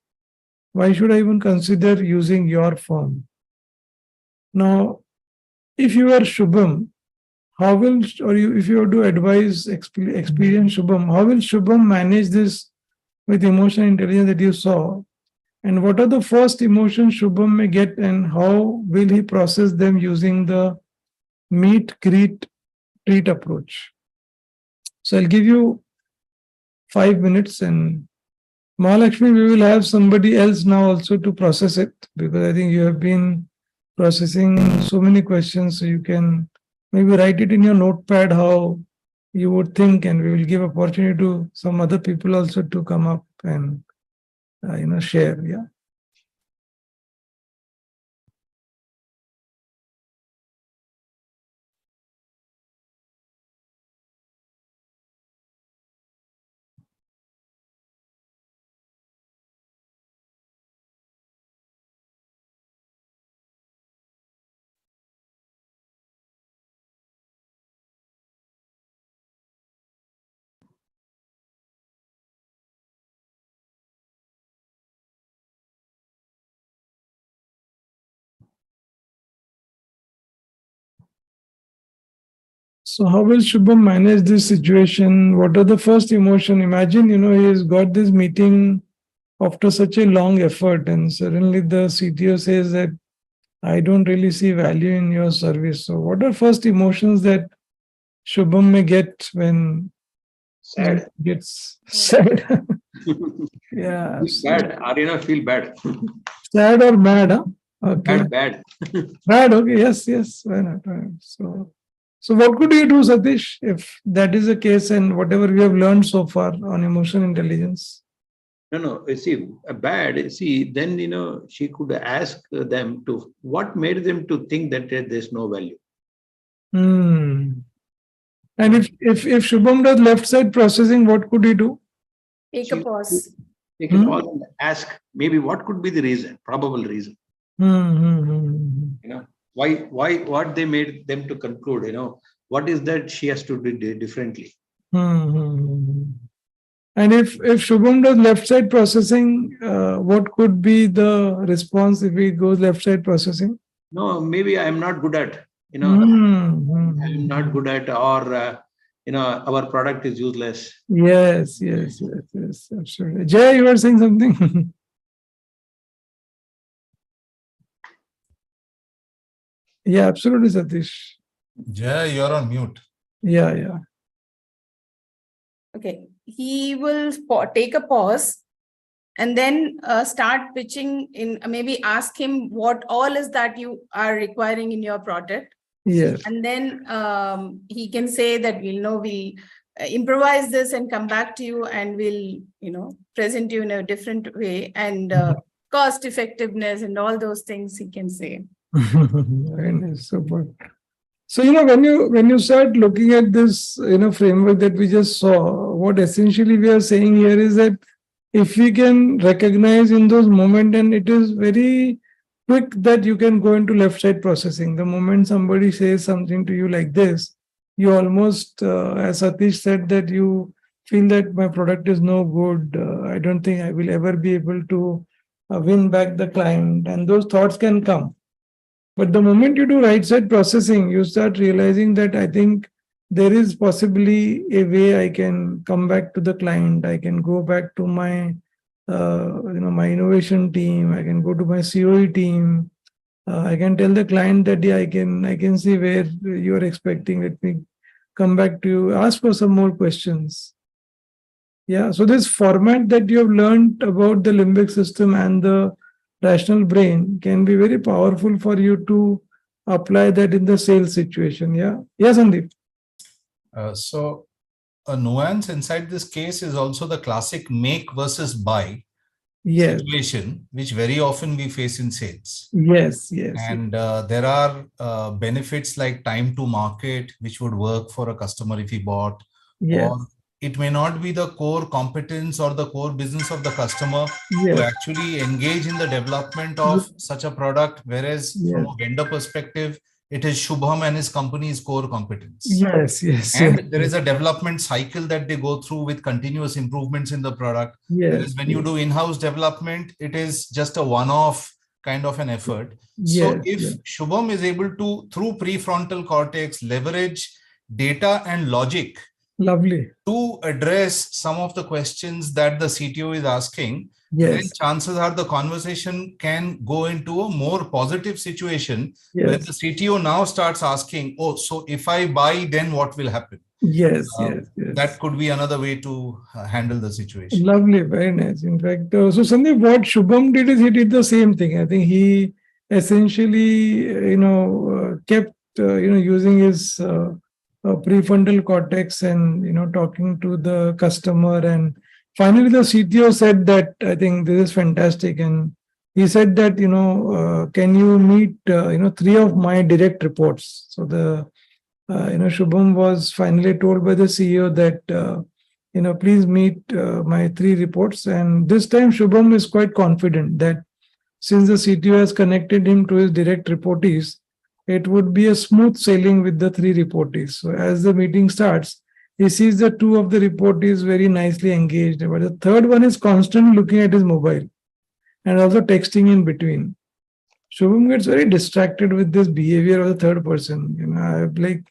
Why should I even consider using your firm?" Now, if you are Shubham, if you were to advise, experience Shubham, how will Shubham manage this with emotional intelligence that you saw? And what are the first emotions Shubham may get, and how will he process them using the meet, greet, treat approach? So I'll give you 5 minutes, and Mahalakshmi, we will have somebody else now also to process it, because I think you have been processing so many questions. So you can maybe write it in your notepad how you would think, and we will give opportunity to some other people also to come up and share. Yeah. So how will Shubham manage this situation? What are the first emotion? Imagine, he's got this meeting after such a long effort, and suddenly the CTO says that I don't really see value in your service. So what are first emotions that Shubham may get when Sad. Gets sad? Yeah. Bad. Arina feel bad. Sad or mad, huh? Okay. Bad. Bad, okay. Yes, yes. Why not? Why not? So what could you do, Satish, if that is the case, and whatever we have learned so far on emotional intelligence? No. You see, bad. See, then she could ask them to what made them to think that there's no value. And if Shubham does left side processing, what could he do? Take a pause. Take a pause and ask maybe what could be the reason, probable reason. Why what they made them to conclude, what is that she has to do differently. And if Shubham does left side processing, what could be the response if he goes left side processing? No, maybe I'm not good at, I'm not good at, or our product is useless. Yes, absolutely. Jay, you were saying something? Yeah, absolutely, Satish. Jay, you're on mute. Yeah. Okay, he will take a pause and then start pitching in, maybe ask him what all is that you are requiring in your product. Yes. And then he can say that, we'll improvise this and come back to you, and we'll, present you in a different way, and cost effectiveness and all those things he can say. Very nice. Super. So, when you start looking at this, framework that we just saw, what essentially we are saying here is that if we can recognize in those moments, and it is very quick that you can go into left side processing. The moment somebody says something to you like this, you almost, as Satish said, that you feel that my product is no good. I don't think I will ever be able to win back the client. And those thoughts can come. But the moment you do right side processing, you start realizing that I think there is possibly a way I can come back to the client. I can go back to my, my innovation team. I can go to my COE team. I can tell the client that I can see where you are expecting. Let me come back to you. Ask for some more questions. Yeah. So this format that you have learned about the limbic system and the rational brain can be very powerful for you to apply that in the sales situation. Yeah. Yes, Sandeep. So a nuance inside this case is also the classic make versus buy situation, which very often we face in sales. Yes. And there are benefits like time to market, which would work for a customer if he bought. Yes. Or it may not be the core competence or the core business of the customer to actually engage in the development of such a product, whereas from a vendor perspective, it is Shubham and his company's core competence. Yes. And there is a development cycle that they go through with continuous improvements in the product. Whereas when you do in-house development, it is just a one-off kind of an effort. So if Shubham is able to, through prefrontal cortex, leverage data and logic to address some of the questions that the CTO is asking, then chances are the conversation can go into a more positive situation where the CTO now starts asking, oh, so if I buy, then what will happen? Yes. That could be another way to handle the situation. Lovely, very nice. In fact, so Sandeep, what Shubham did is he did the same thing. I think he essentially, kept, using his prefrontal cortex and, talking to the customer. And finally, the CTO said that, I think this is fantastic. And he said that, can you meet, 3 of my direct reports? So Shubham was finally told by the CEO that, please meet my 3 reports. And this time Shubham is quite confident that since the CTO has connected him to his direct reportees, it would be a smooth sailing with the 3 reportees. So as the meeting starts, he sees the 2 of the reportees very nicely engaged, but the third one is constantly looking at his mobile and also texting in between. Shubham gets very distracted with this behavior of the third person. I'm like,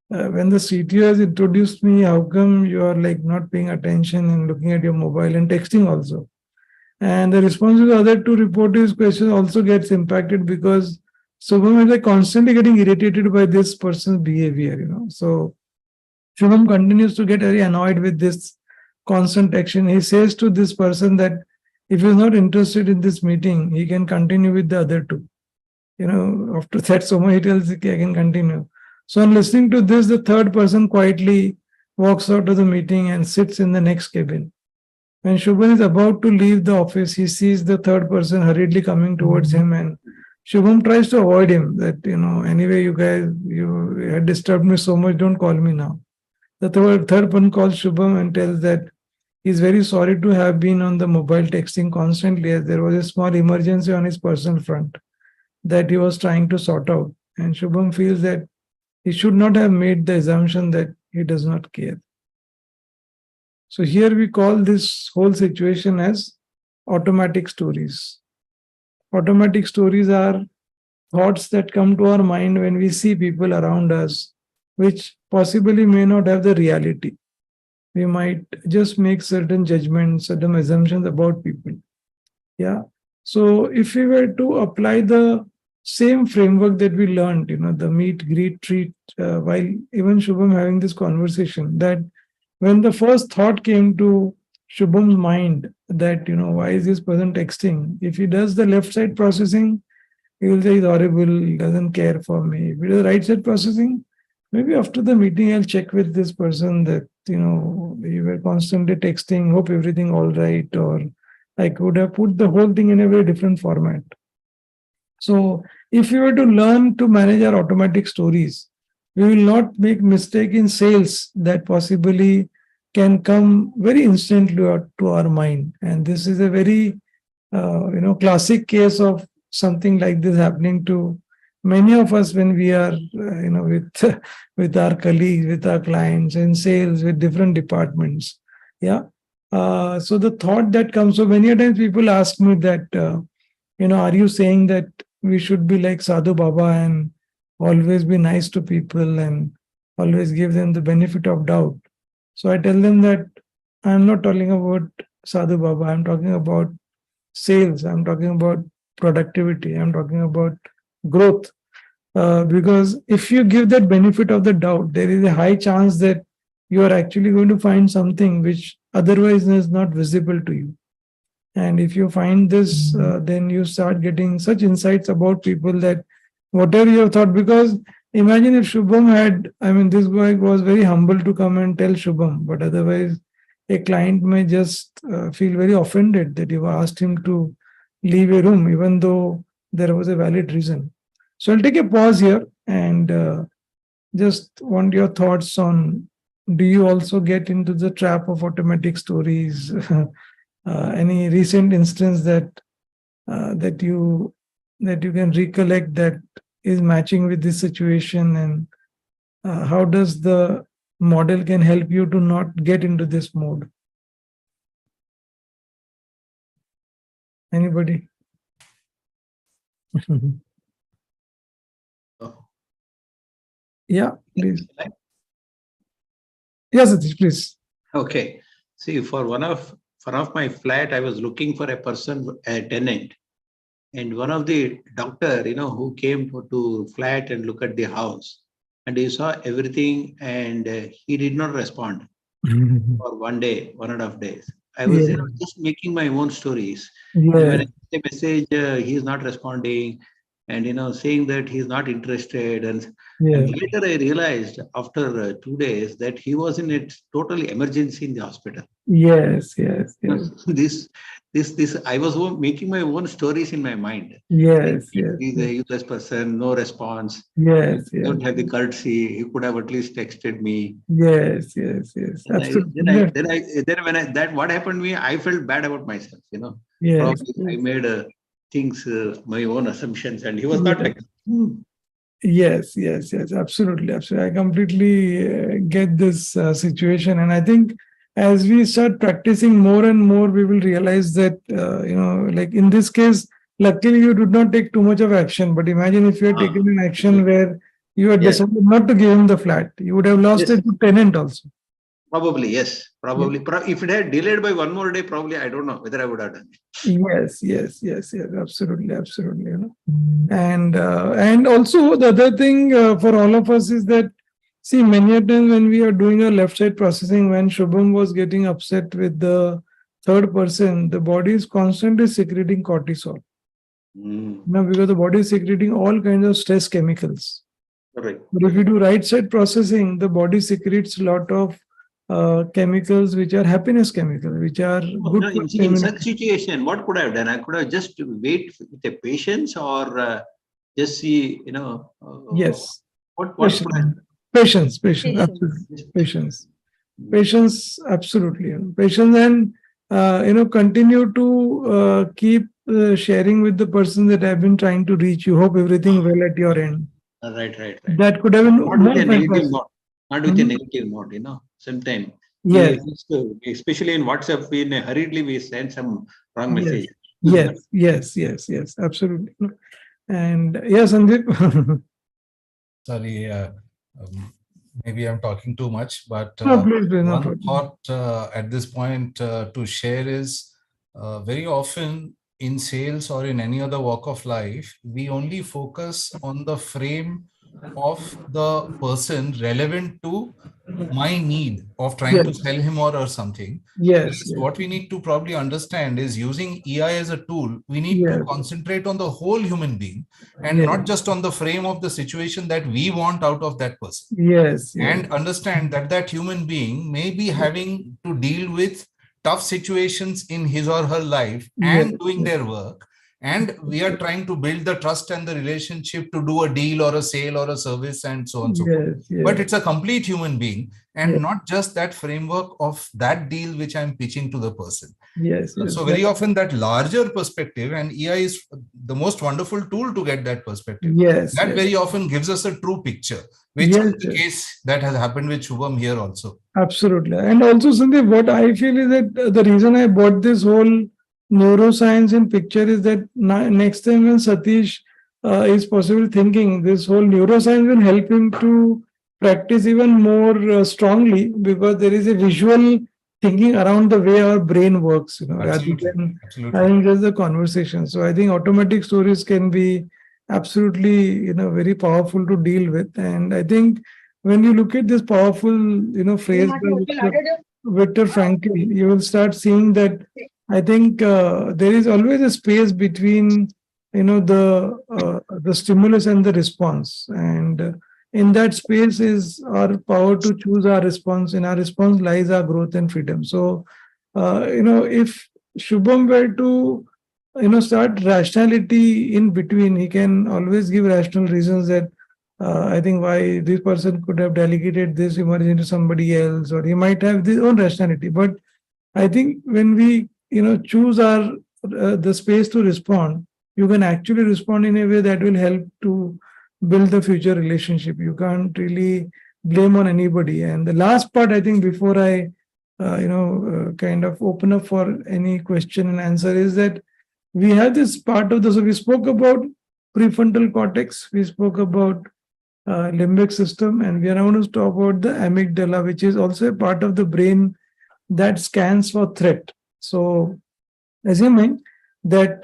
when the CTO has introduced me, how come you are like not paying attention and looking at your mobile and texting also? And the response to the other two reportees' questions also gets impacted because Shubham is like constantly getting irritated by this person's behavior, So Shubham continues to get very annoyed with this constant action. He says to this person that if he's not interested in this meeting, he can continue with the other two. After that, Soma, he tells, okay, I can continue. So on listening to this, the third person quietly walks out of the meeting and sits in the next cabin. When Shubham is about to leave the office, he sees the third person hurriedly coming towards him, and Shubham tries to avoid him that, anyway, you guys, you had disturbed me so much, don't call me now. The third person calls Shubham and tells that he's very sorry to have been on the mobile texting constantly, as there was a small emergency on his personal front that he was trying to sort out. And Shubham feels that he should not have made the assumption that he does not care. So here we call this whole situation as automatic stories. Automatic stories are thoughts that come to our mind when we see people around us, which possibly may not have the reality. We might just make certain judgments, certain assumptions about people. Yeah. So if we were to apply the same framework that we learned, the meet, greet, treat, while even Shubham having this conversation, that when the first thought came to Shubham's mind that, why is this person texting? If he does the left side processing, he will say he's horrible, he doesn't care for me. If he does right side processing, maybe after the meeting, I'll check with this person that, you were constantly texting, hope everything all right, or I could have put the whole thing in a very different format. So if we were to learn to manage our automatic stories, we will not make mistake in sales that possibly can come very instantly to our mind. And this is a very, classic case of something like this happening to many of us when we are, with our colleagues, with our clients, in sales, with different departments. Yeah. So the thought that comes, so many times people ask me that, are you saying that we should be like Sadhu Baba and always be nice to people and always give them the benefit of doubt? So I tell them that I'm not talking about Sadhu Baba, I'm talking about sales, I'm talking about productivity, I'm talking about growth. Because if you give that benefit of the doubt, there is a high chance that you are actually going to find something which otherwise is not visible to you. And if you find this, then you start getting such insights about people that whatever you have thought, because imagine if Shubham had, this guy was very humble to come and tell Shubham, but otherwise a client may just feel very offended that you asked him to leave a room, even though there was a valid reason. So I'll take a pause here and just want your thoughts on, do you also get into the trap of automatic stories? Any recent instance that you can recollect that is matching with this situation, and how does the model can help you to not get into this mode? Anybody? Yeah, please. Yes, Satish, please. Okay. See, for one of my flat, I was looking for a person, a tenant, and one of the doctor, who came to flat and look at the house, and he saw everything, and he did not respond for 1 day, 1.5 days. I was just making my own stories. Yeah. When I sent a message, he is not responding, and saying that he is not interested, and later I realized after 2 days that he was in a total emergency in the hospital. Yes. This I was making my own stories in my mind. Yes. He's a useless person, no response. Yes. Don't have the courtesy. He could have at least texted me. Yes. Absolutely. Then what happened to me? I felt bad about myself. Yes. Probably I made things my own assumptions, and he was not like that. Yes. Absolutely. I completely get this situation, and I think as we start practicing more and more, we will realize that, like in this case, luckily you did not take too much of action. But imagine if you had taken an action where you had decided not to give him the flat, you would have lost it to tenant also. Probably, yes. Probably. If it had delayed by one more day, probably I don't know whether I would have done it. Yes. Absolutely. And also the other thing for all of us is that, see, many a times when we are doing a left side processing, when Shubham was getting upset with the third person, the body is constantly secreting cortisol. Because the body is secreting all kinds of stress chemicals. Correct. But if you do right side processing, the body secretes a lot of chemicals which are happiness chemicals, which are good. In such situation, what could I have done? I could have just wait with a patience, or just see, Yes. What could I do? Patience, absolutely. Patience, absolutely. Patience, and continue to keep sharing with the person that I've been trying to reach you. Hope everything well at your end. Right. That could have been not with a negative note. Not with a negative note, sometimes. Yes. Especially in WhatsApp, hurriedly we send some wrong message. Yes, absolutely. And yes, Sandeep. Sorry, maybe I'm talking too much, but please, one thought at this point to share is very often in sales or in any other walk of life, we only focus on the frame of the person relevant to my need of trying to sell him or something. Yes. What we need to probably understand is, using EI as a tool, we need to concentrate on the whole human being and not just on the frame of the situation that we want out of that person. And understand that that human being may be having to deal with tough situations in his or her life and doing their work. And we are trying to build the trust and the relationship to do a deal or a sale or a service and so on and so forth. But it's a complete human being, and not just that framework of that deal which I'm pitching to the person. So very often that larger perspective, and EI is the most wonderful tool to get that perspective. That very often gives us a true picture, which is the case that has happened with Shubham here also. Absolutely. And also, Sandeep, what I feel is that the reason I bought this whole neuroscience in picture is that next time when Satish is possible thinking, this whole neuroscience will help him to practice even more strongly, because there is a visual thinking around the way our brain works, rather than having just the conversation. So I think automatic stories can be absolutely, very powerful to deal with. And I think when you look at this powerful, phrase by Viktor Frankl, you will start seeing that I think there is always a space between, the stimulus and the response. And in that space is our power to choose our response. In our response lies our growth and freedom. So, if Shubham were to, start rationality in between, he can always give rational reasons that I think why this person could have delegated this emergency to somebody else, or he might have his own rationality. But I think when we, choose our the space to respond, you can actually respond in a way that will help to build the future relationship. You can't really blame on anybody. And the last part, I think, before I, kind of open up for any question and answer, is that we have this part of so we spoke about prefrontal cortex, we spoke about limbic system, and we are now going to talk about the amygdala, which is also a part of the brain that scans for threat. So assuming that,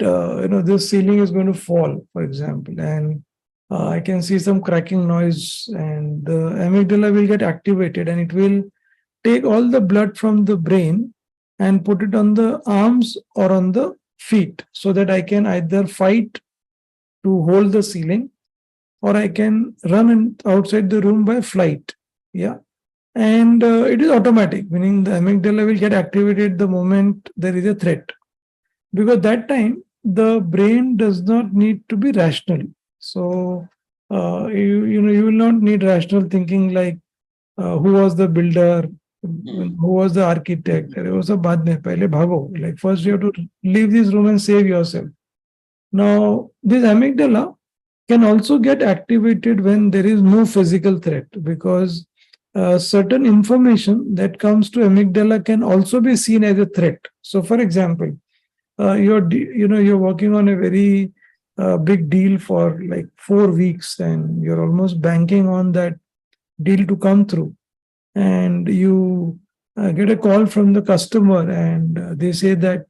this ceiling is going to fall, for example, and I can see some cracking noise, and the amygdala will get activated, and it will take all the blood from the brain and put it on the arms or on the feet, so that I can either fight to hold the ceiling, or I can run outside the room by flight. And it is automatic, meaning the amygdala will get activated the moment there is a threat, because that time the brain does not need to be rational. So you will not need rational thinking like who was the builder, who was the architect. It was a baad mein, pehle bhago. Like first you have to leave this room and save yourself. Now this amygdala can also get activated when there is no physical threat, because certain information that comes to amygdala can also be seen as a threat. So for example, you're working on a very big deal for like 4 weeks, and you're almost banking on that deal to come through, and you get a call from the customer and they say that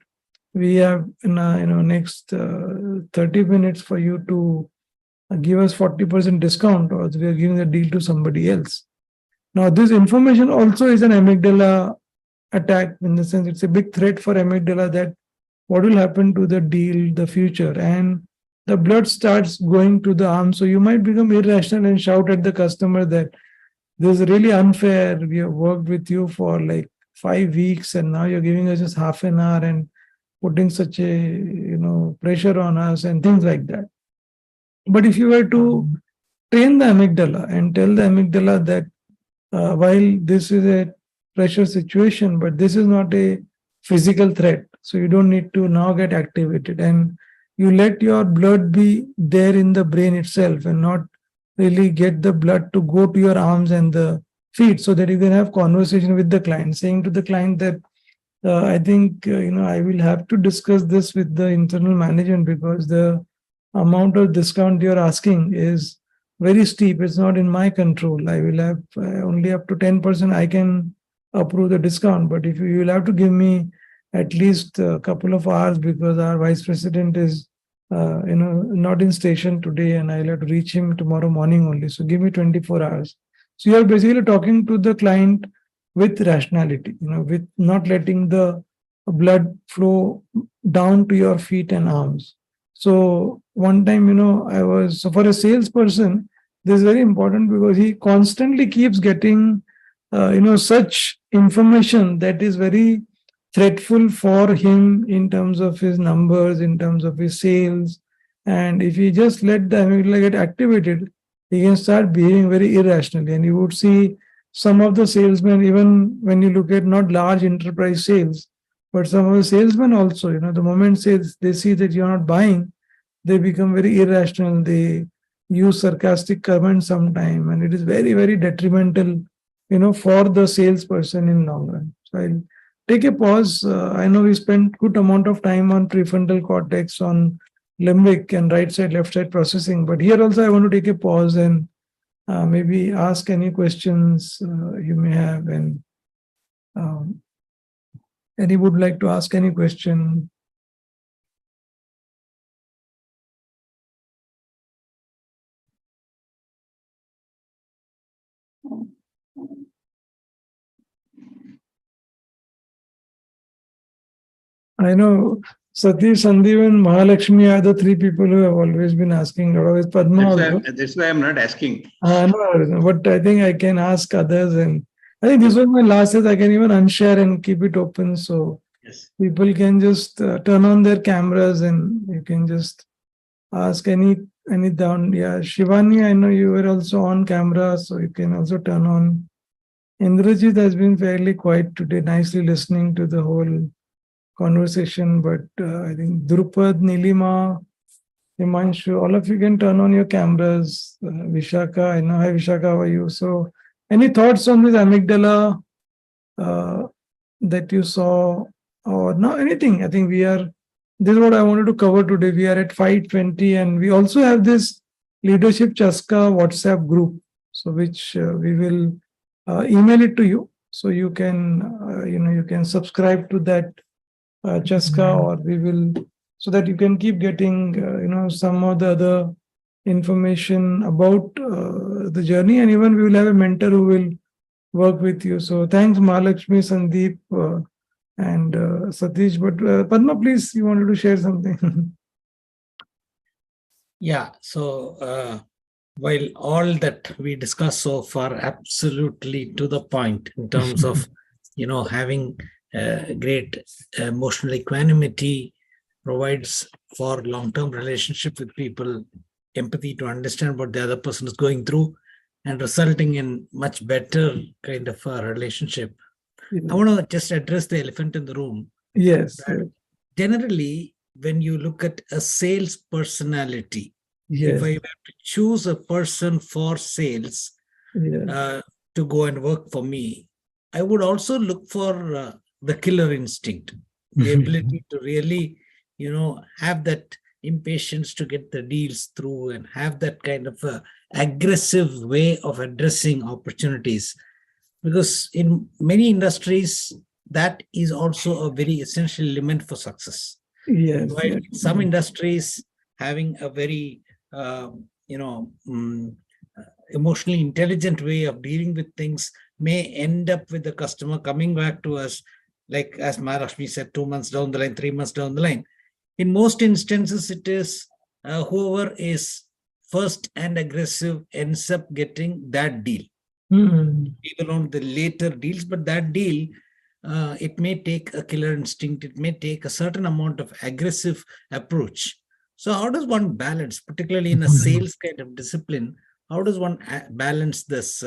we have next 30 minutes for you to give us 40% discount, or we are giving the deal to somebody else. Now, this information also is an amygdala attack, in the sense it's a big threat for amygdala that what will happen to the deal, the future, and the blood starts going to the arm. So you might become irrational and shout at the customer that this is really unfair. We have worked with you for like 5 weeks and now you're giving us just half an hour and putting such a pressure on us and things like that. But if you were to train the amygdala and tell the amygdala that while this is a pressure situation, but this is not a physical threat, so you don't need to now get activated, and you let your blood be there in the brain itself and not really get the blood to go to your arms and the feet, so that you can have conversation with the client, saying to the client that I think I will have to discuss this with the internal management because the amount of discount you're asking is very steep. It's not in my control. I will have only up to 10% I can approve the discount, but if you will have to give me at least a couple of hours because our vice president is not in station today and I'll have to reach him tomorrow morning only. So give me 24 hours. So you're basically talking to the client with rationality, with not letting the blood flow down to your feet and arms. So one time, so for a salesperson, this is very important because he constantly keeps getting, such information that is very threatful for him in terms of his numbers, in terms of his sales. And if he just let the amygdala get activated, he can start behaving very irrationally. And you would see some of the salesmen, even when you look at not large enterprise sales, but some of the salesmen also, the moment they see that you're not buying, they become very irrational. They use sarcastic comments sometimes, and it is very, very detrimental, for the salesperson in long run. So I'll take a pause. I know we spent good amount of time on prefrontal cortex, on limbic and right side, left side processing. But here also I want to take a pause and maybe ask any questions you may have. And any would like to ask any question? I know Satish, Sandeep, and Mahalakshmi are the three people who have always been asking. Always Padma. That's why I'm not asking. No, but I think I can ask others, and I think this was my last test. I can even unshare and keep it open, so people can just turn on their cameras and you can just ask any down. Yeah, Shivani, I know you were also on camera, so you can also turn on. Indrajit has been fairly quiet today, nicely listening to the whole conversation, but I think Drupad, Nilima, Himanshu, all of you can turn on your cameras. Vishaka, I know. Hi Vishaka, how are you? So any thoughts on this amygdala that you saw, or no, anything? I think this is what I wanted to cover today. We are at 5:20 and we also have this Leadership Chaska WhatsApp group, so which we will email it to you. So you can, you can subscribe to that Chaska, or we will, so that you can keep getting, some of the other information about the journey, and even we will have a mentor who will work with you. So thanks, Mahalakshmi, Sandeep, and Satish. But Padma, please, you wanted to share something. Yeah. So while all that we discussed so far, absolutely to the point in terms of, having great emotional equanimity, provides for long-term relationship with people, empathy to understand what the other person is going through, and resulting in much better kind of a relationship. I want to just address the elephant in the room. Yes. Generally, when you look at a sales personality, yes, if I were to choose a person for sales to go and work for me, I would also look for the killer instinct, the ability to really, have that impatience to get the deals through and have that kind of aggressive way of addressing opportunities. because in many industries, that is also a very essential element for success. Yes. While some industries having a very, emotionally intelligent way of dealing with things may end up with the customer coming back to us, like as Maharashmi said, 2 months down the line, 3 months down the line. In most instances, it is whoever is first and aggressive ends up getting that deal. Even on the later deals, but that deal, it may take a killer instinct. It may take a certain amount of aggressive approach. So how does one balance, particularly in a sales kind of discipline, how does one balance this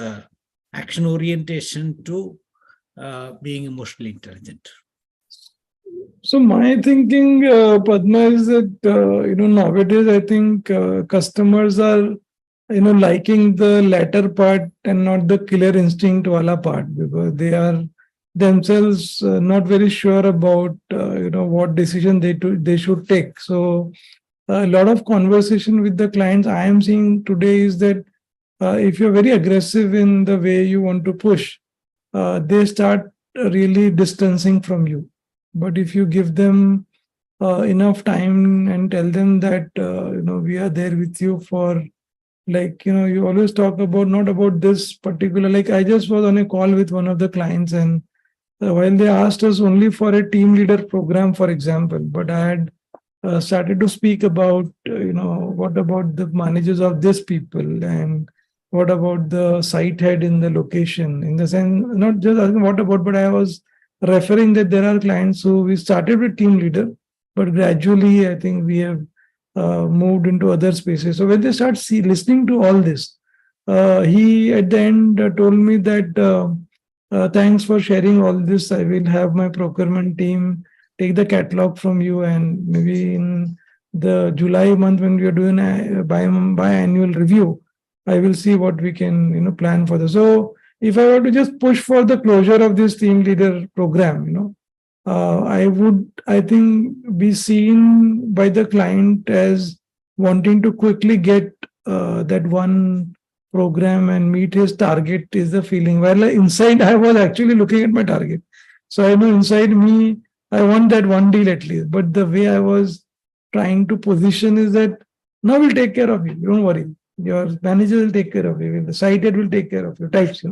action orientation to being emotionally intelligent? So my thinking, Padma, is that, nowadays I think customers are, liking the latter part and not the killer instinct wala part, because they are themselves not very sure about, what decision they should take. So a lot of conversation with the clients I am seeing today is that if you're very aggressive in the way you want to push, they start really distancing from you. But if you give them enough time and tell them that, we are there with you for, you always talk about, not about this particular, I just was on a call with one of the clients, and while they asked us only for a team leader program, for example, but I had started to speak about, what about the managers of this people, and what about the site head in the location, in the sense, not just asking what about, but I was referring that there are clients who we started with team leader, but gradually I think we have moved into other spaces. So when they start listening to all this, he at the end told me that thanks for sharing all this. I will have my procurement team take the catalog from you, and maybe in the July month when we are doing a biannual review, I will see what we can plan for this. So if I were to just push for the closure of this team leader program, I would, I think, be seen by the client as wanting to quickly get that one program and meet his target, is the feeling. While inside I was actually looking at my target. So I know inside me, I want that one deal at least. But the way I was trying to position is that now we'll take care of you. Don't worry. Your manager will take care of you. The site head will take care of you. Types,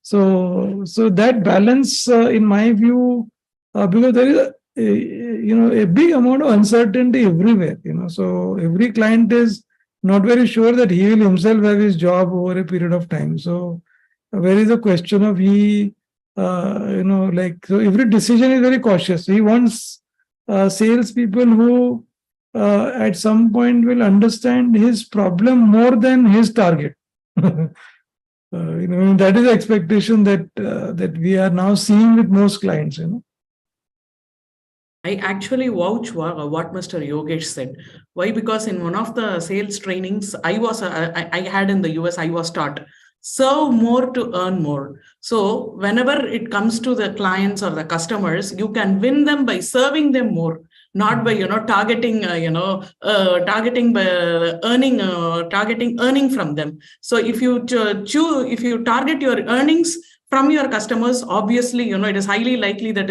So that balance, in my view, because there is a big amount of uncertainty everywhere. So every client is not very sure that he will himself have his job over a period of time. So where is the question of so every decision is very cautious. He wants salespeople who at some point will understand his problem more than his target. That is the expectation that we are now seeing with most clients. I actually vouch what Mr. Yogesh said. Why? Because in one of the sales trainings I had in the US, I was taught, serve more to earn more. So whenever it comes to the clients or the customers, you can win them by serving them more, not by targeting earning from them. So if you target your earnings from your customers, obviously, it is highly likely that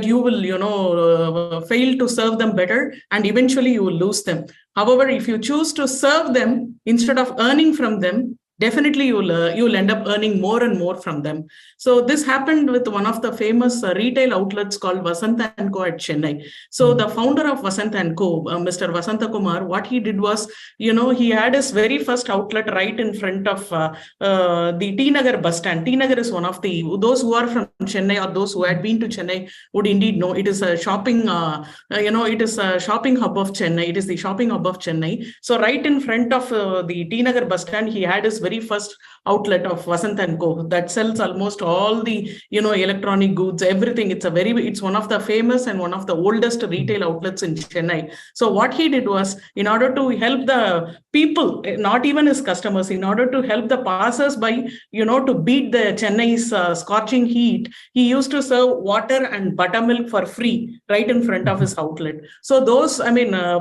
you will fail to serve them better, and eventually you will lose them. However, if you choose to serve them instead of earning from them, definitely you will end up earning more and more from them. So this happened with one of the famous retail outlets called Vasanta & Co at Chennai. So the founder of Vasanta & Co, Mr. Vasanta Kumar, what he did was, he had his very first outlet right in front of the T Nagar bus stand. T Nagar is one of those who are from Chennai or those who had been to Chennai would indeed know it is a shopping, it is a shopping hub of Chennai. It is the shopping hub of Chennai. So right in front of the T Nagar bus stand, he had his very first outlet of Vasanta & Co that sells almost all the electronic goods, everything. It's one of the famous and one of the oldest retail outlets in Chennai. So what he did was, in order to help the people, not even his customers, in order to help the passers-by, to beat the Chennai's scorching heat, he used to serve water and buttermilk for free right in front of his outlet. So those,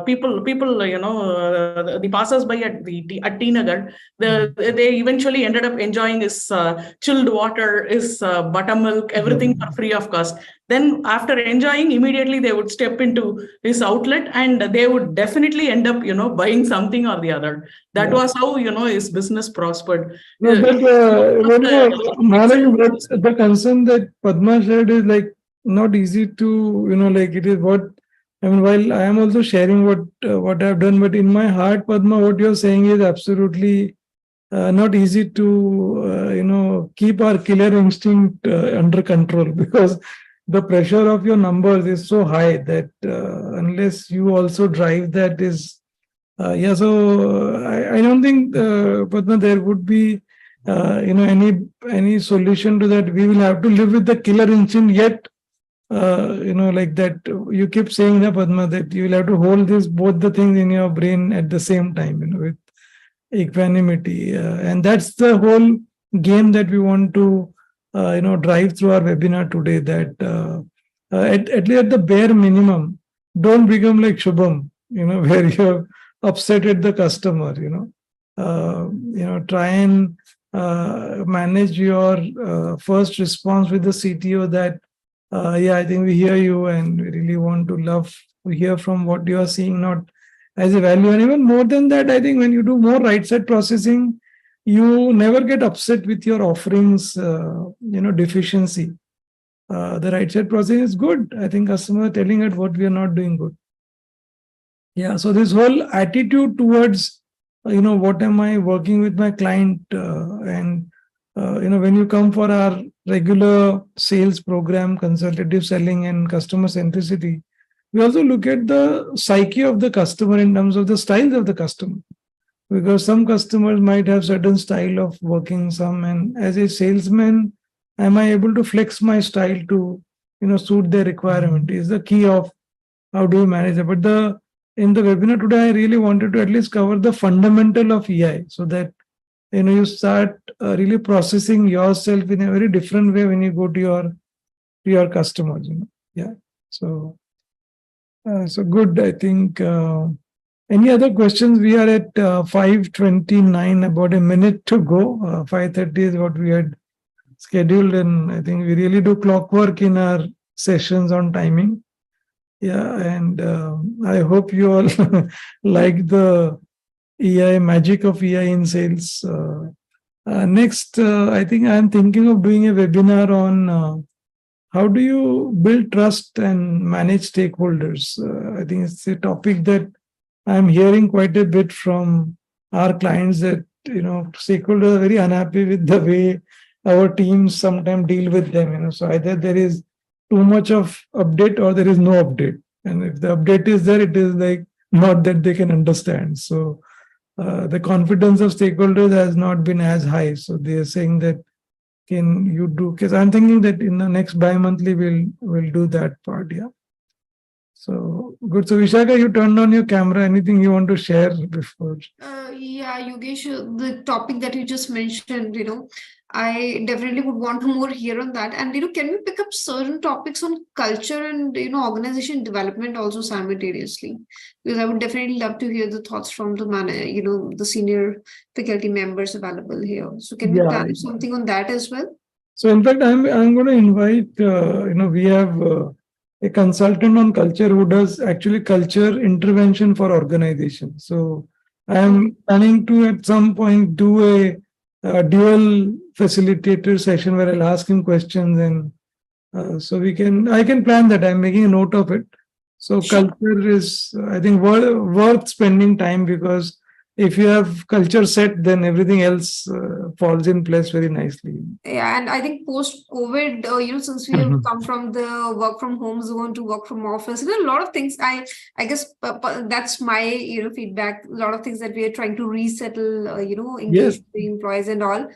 people, the passers-by at T Nagar, they eventually ended up enjoying his chilled water, his buttermilk, everything for free of cost. Then after enjoying, immediately they would step into his outlet and they would definitely end up, buying something or the other. That was how, his business prospered. No, but the concern that Padma shared is like not easy to, like it is what, I mean, while I am also sharing what I've done, but in my heart, Padma, what you're saying is absolutely not easy to, keep our killer instinct under control, because the pressure of your numbers is so high that unless you also drive that is, so I don't think, Padma, there would be, any solution to that. We will have to live with the killer instinct, yet, like that, you keep saying that, Padma, that you will have to hold both the things in your brain at the same time, with equanimity. And that's the whole game that we want to, drive through our webinar today, that at least at the bare minimum, don't become like Shubham, where you're upset at the customer, try and manage your first response with the CTO that, I think we hear you and we really want to hear from what you are seeing, not as a value. And even more than that, I think when you do more right side processing, you never get upset with your offerings, deficiency. The right side processing is good. I think customers are telling us what we are not doing good. Yeah, so this whole attitude towards, what am I working with my client, and when you come for our regular sales program, consultative selling and customer centricity, we also look at the psyche of the customer in terms of the styles of the customer, because some customers might have certain style of working, and as a salesman, am I able to flex my style to, suit their requirement is the key of how do you manage it. But in the webinar today, I really wanted to at least cover the fundamental of EI, so that you start really processing yourself in a very different way when you go to your customers. Yeah. So good. I think. Any other questions? We are at 5:29, about a minute to go. 5:30 is what we had scheduled, and I think we really do clockwork in our sessions on timing. Yeah, and I hope you all like the EI, magic of EI in sales. Next, I think I'm thinking of doing a webinar on how do you build trust and manage stakeholders. I think it's a topic that I'm hearing quite a bit from our clients, that stakeholders are very unhappy with the way our teams sometimes deal with them. So either there is too much of update or there is no update. And if the update is there, it is like not that they can understand. So the confidence of stakeholders has not been as high. So they are saying that, can you do? Because I'm thinking that in the next bi-monthly we'll do that part. Yeah. So good. So Vishaka, you turned on your camera. Anything you want to share before? Yeah, Yogesh, the topic that you just mentioned, I definitely would want to more hear on that. And, can we pick up certain topics on culture and, organization development also simultaneously? Because I would definitely love to hear the thoughts from the senior faculty members available here. So can we plan something on that as well? So in fact, I'm going to invite, we have a consultant on culture who does actually culture intervention for organizations. So I'm planning to at some point do a dual facilitator session where I'll ask him questions, and so I can plan that. I'm making a note of it. So culture is, I think, worth spending time, because if you have culture set, then everything else falls in place very nicely. Yeah, and I think post-COVID, since we have come from the work from home zone to work from office, a lot of things, I guess that's my, feedback, a lot of things that we are trying to resettle, engage the employees and all.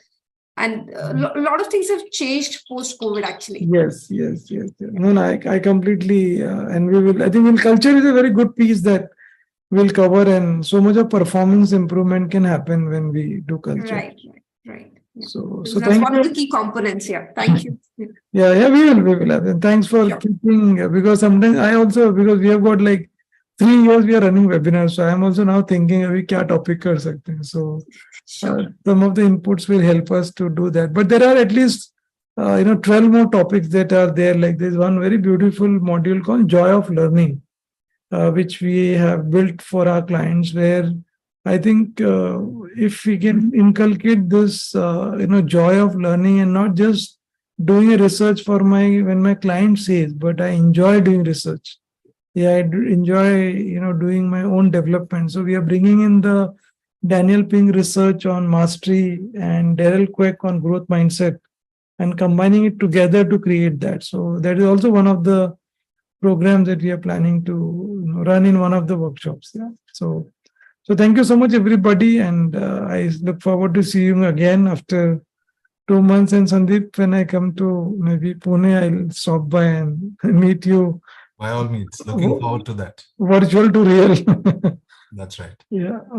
And a lot of things have changed post-COVID, actually. Yes. No, I completely, and I think culture is a very good piece that we'll cover, and so much of performance improvement can happen when we do culture. Right. Yeah. So that's one of the key components. Yeah. Thank you. Yeah, we will have. And thanks for keeping, because sometimes because we have got like 3 years we are running webinars. So I'm also now thinking, what topic kar sakte hain. So some of the inputs will help us to do that. But there are at least 12 more topics that are there. Like there's one very beautiful module called Joy of Learning, which we have built for our clients, where I think if we can inculcate this joy of learning and not just doing a research for when my client says, but I enjoy doing research. Yeah, I enjoy doing my own development. So we are bringing in the Daniel Pink research on mastery and Daryl Quek on growth mindset and combining it together to create that. So that is also one of the programs that we are planning to run in one of the workshops. Yeah. So thank you so much, everybody. And I look forward to seeing you again after 2 months. And Sandeep, when I come to maybe Pune, I'll stop by and meet you. By all means, looking forward to that. Virtual to real. That's right. Yeah.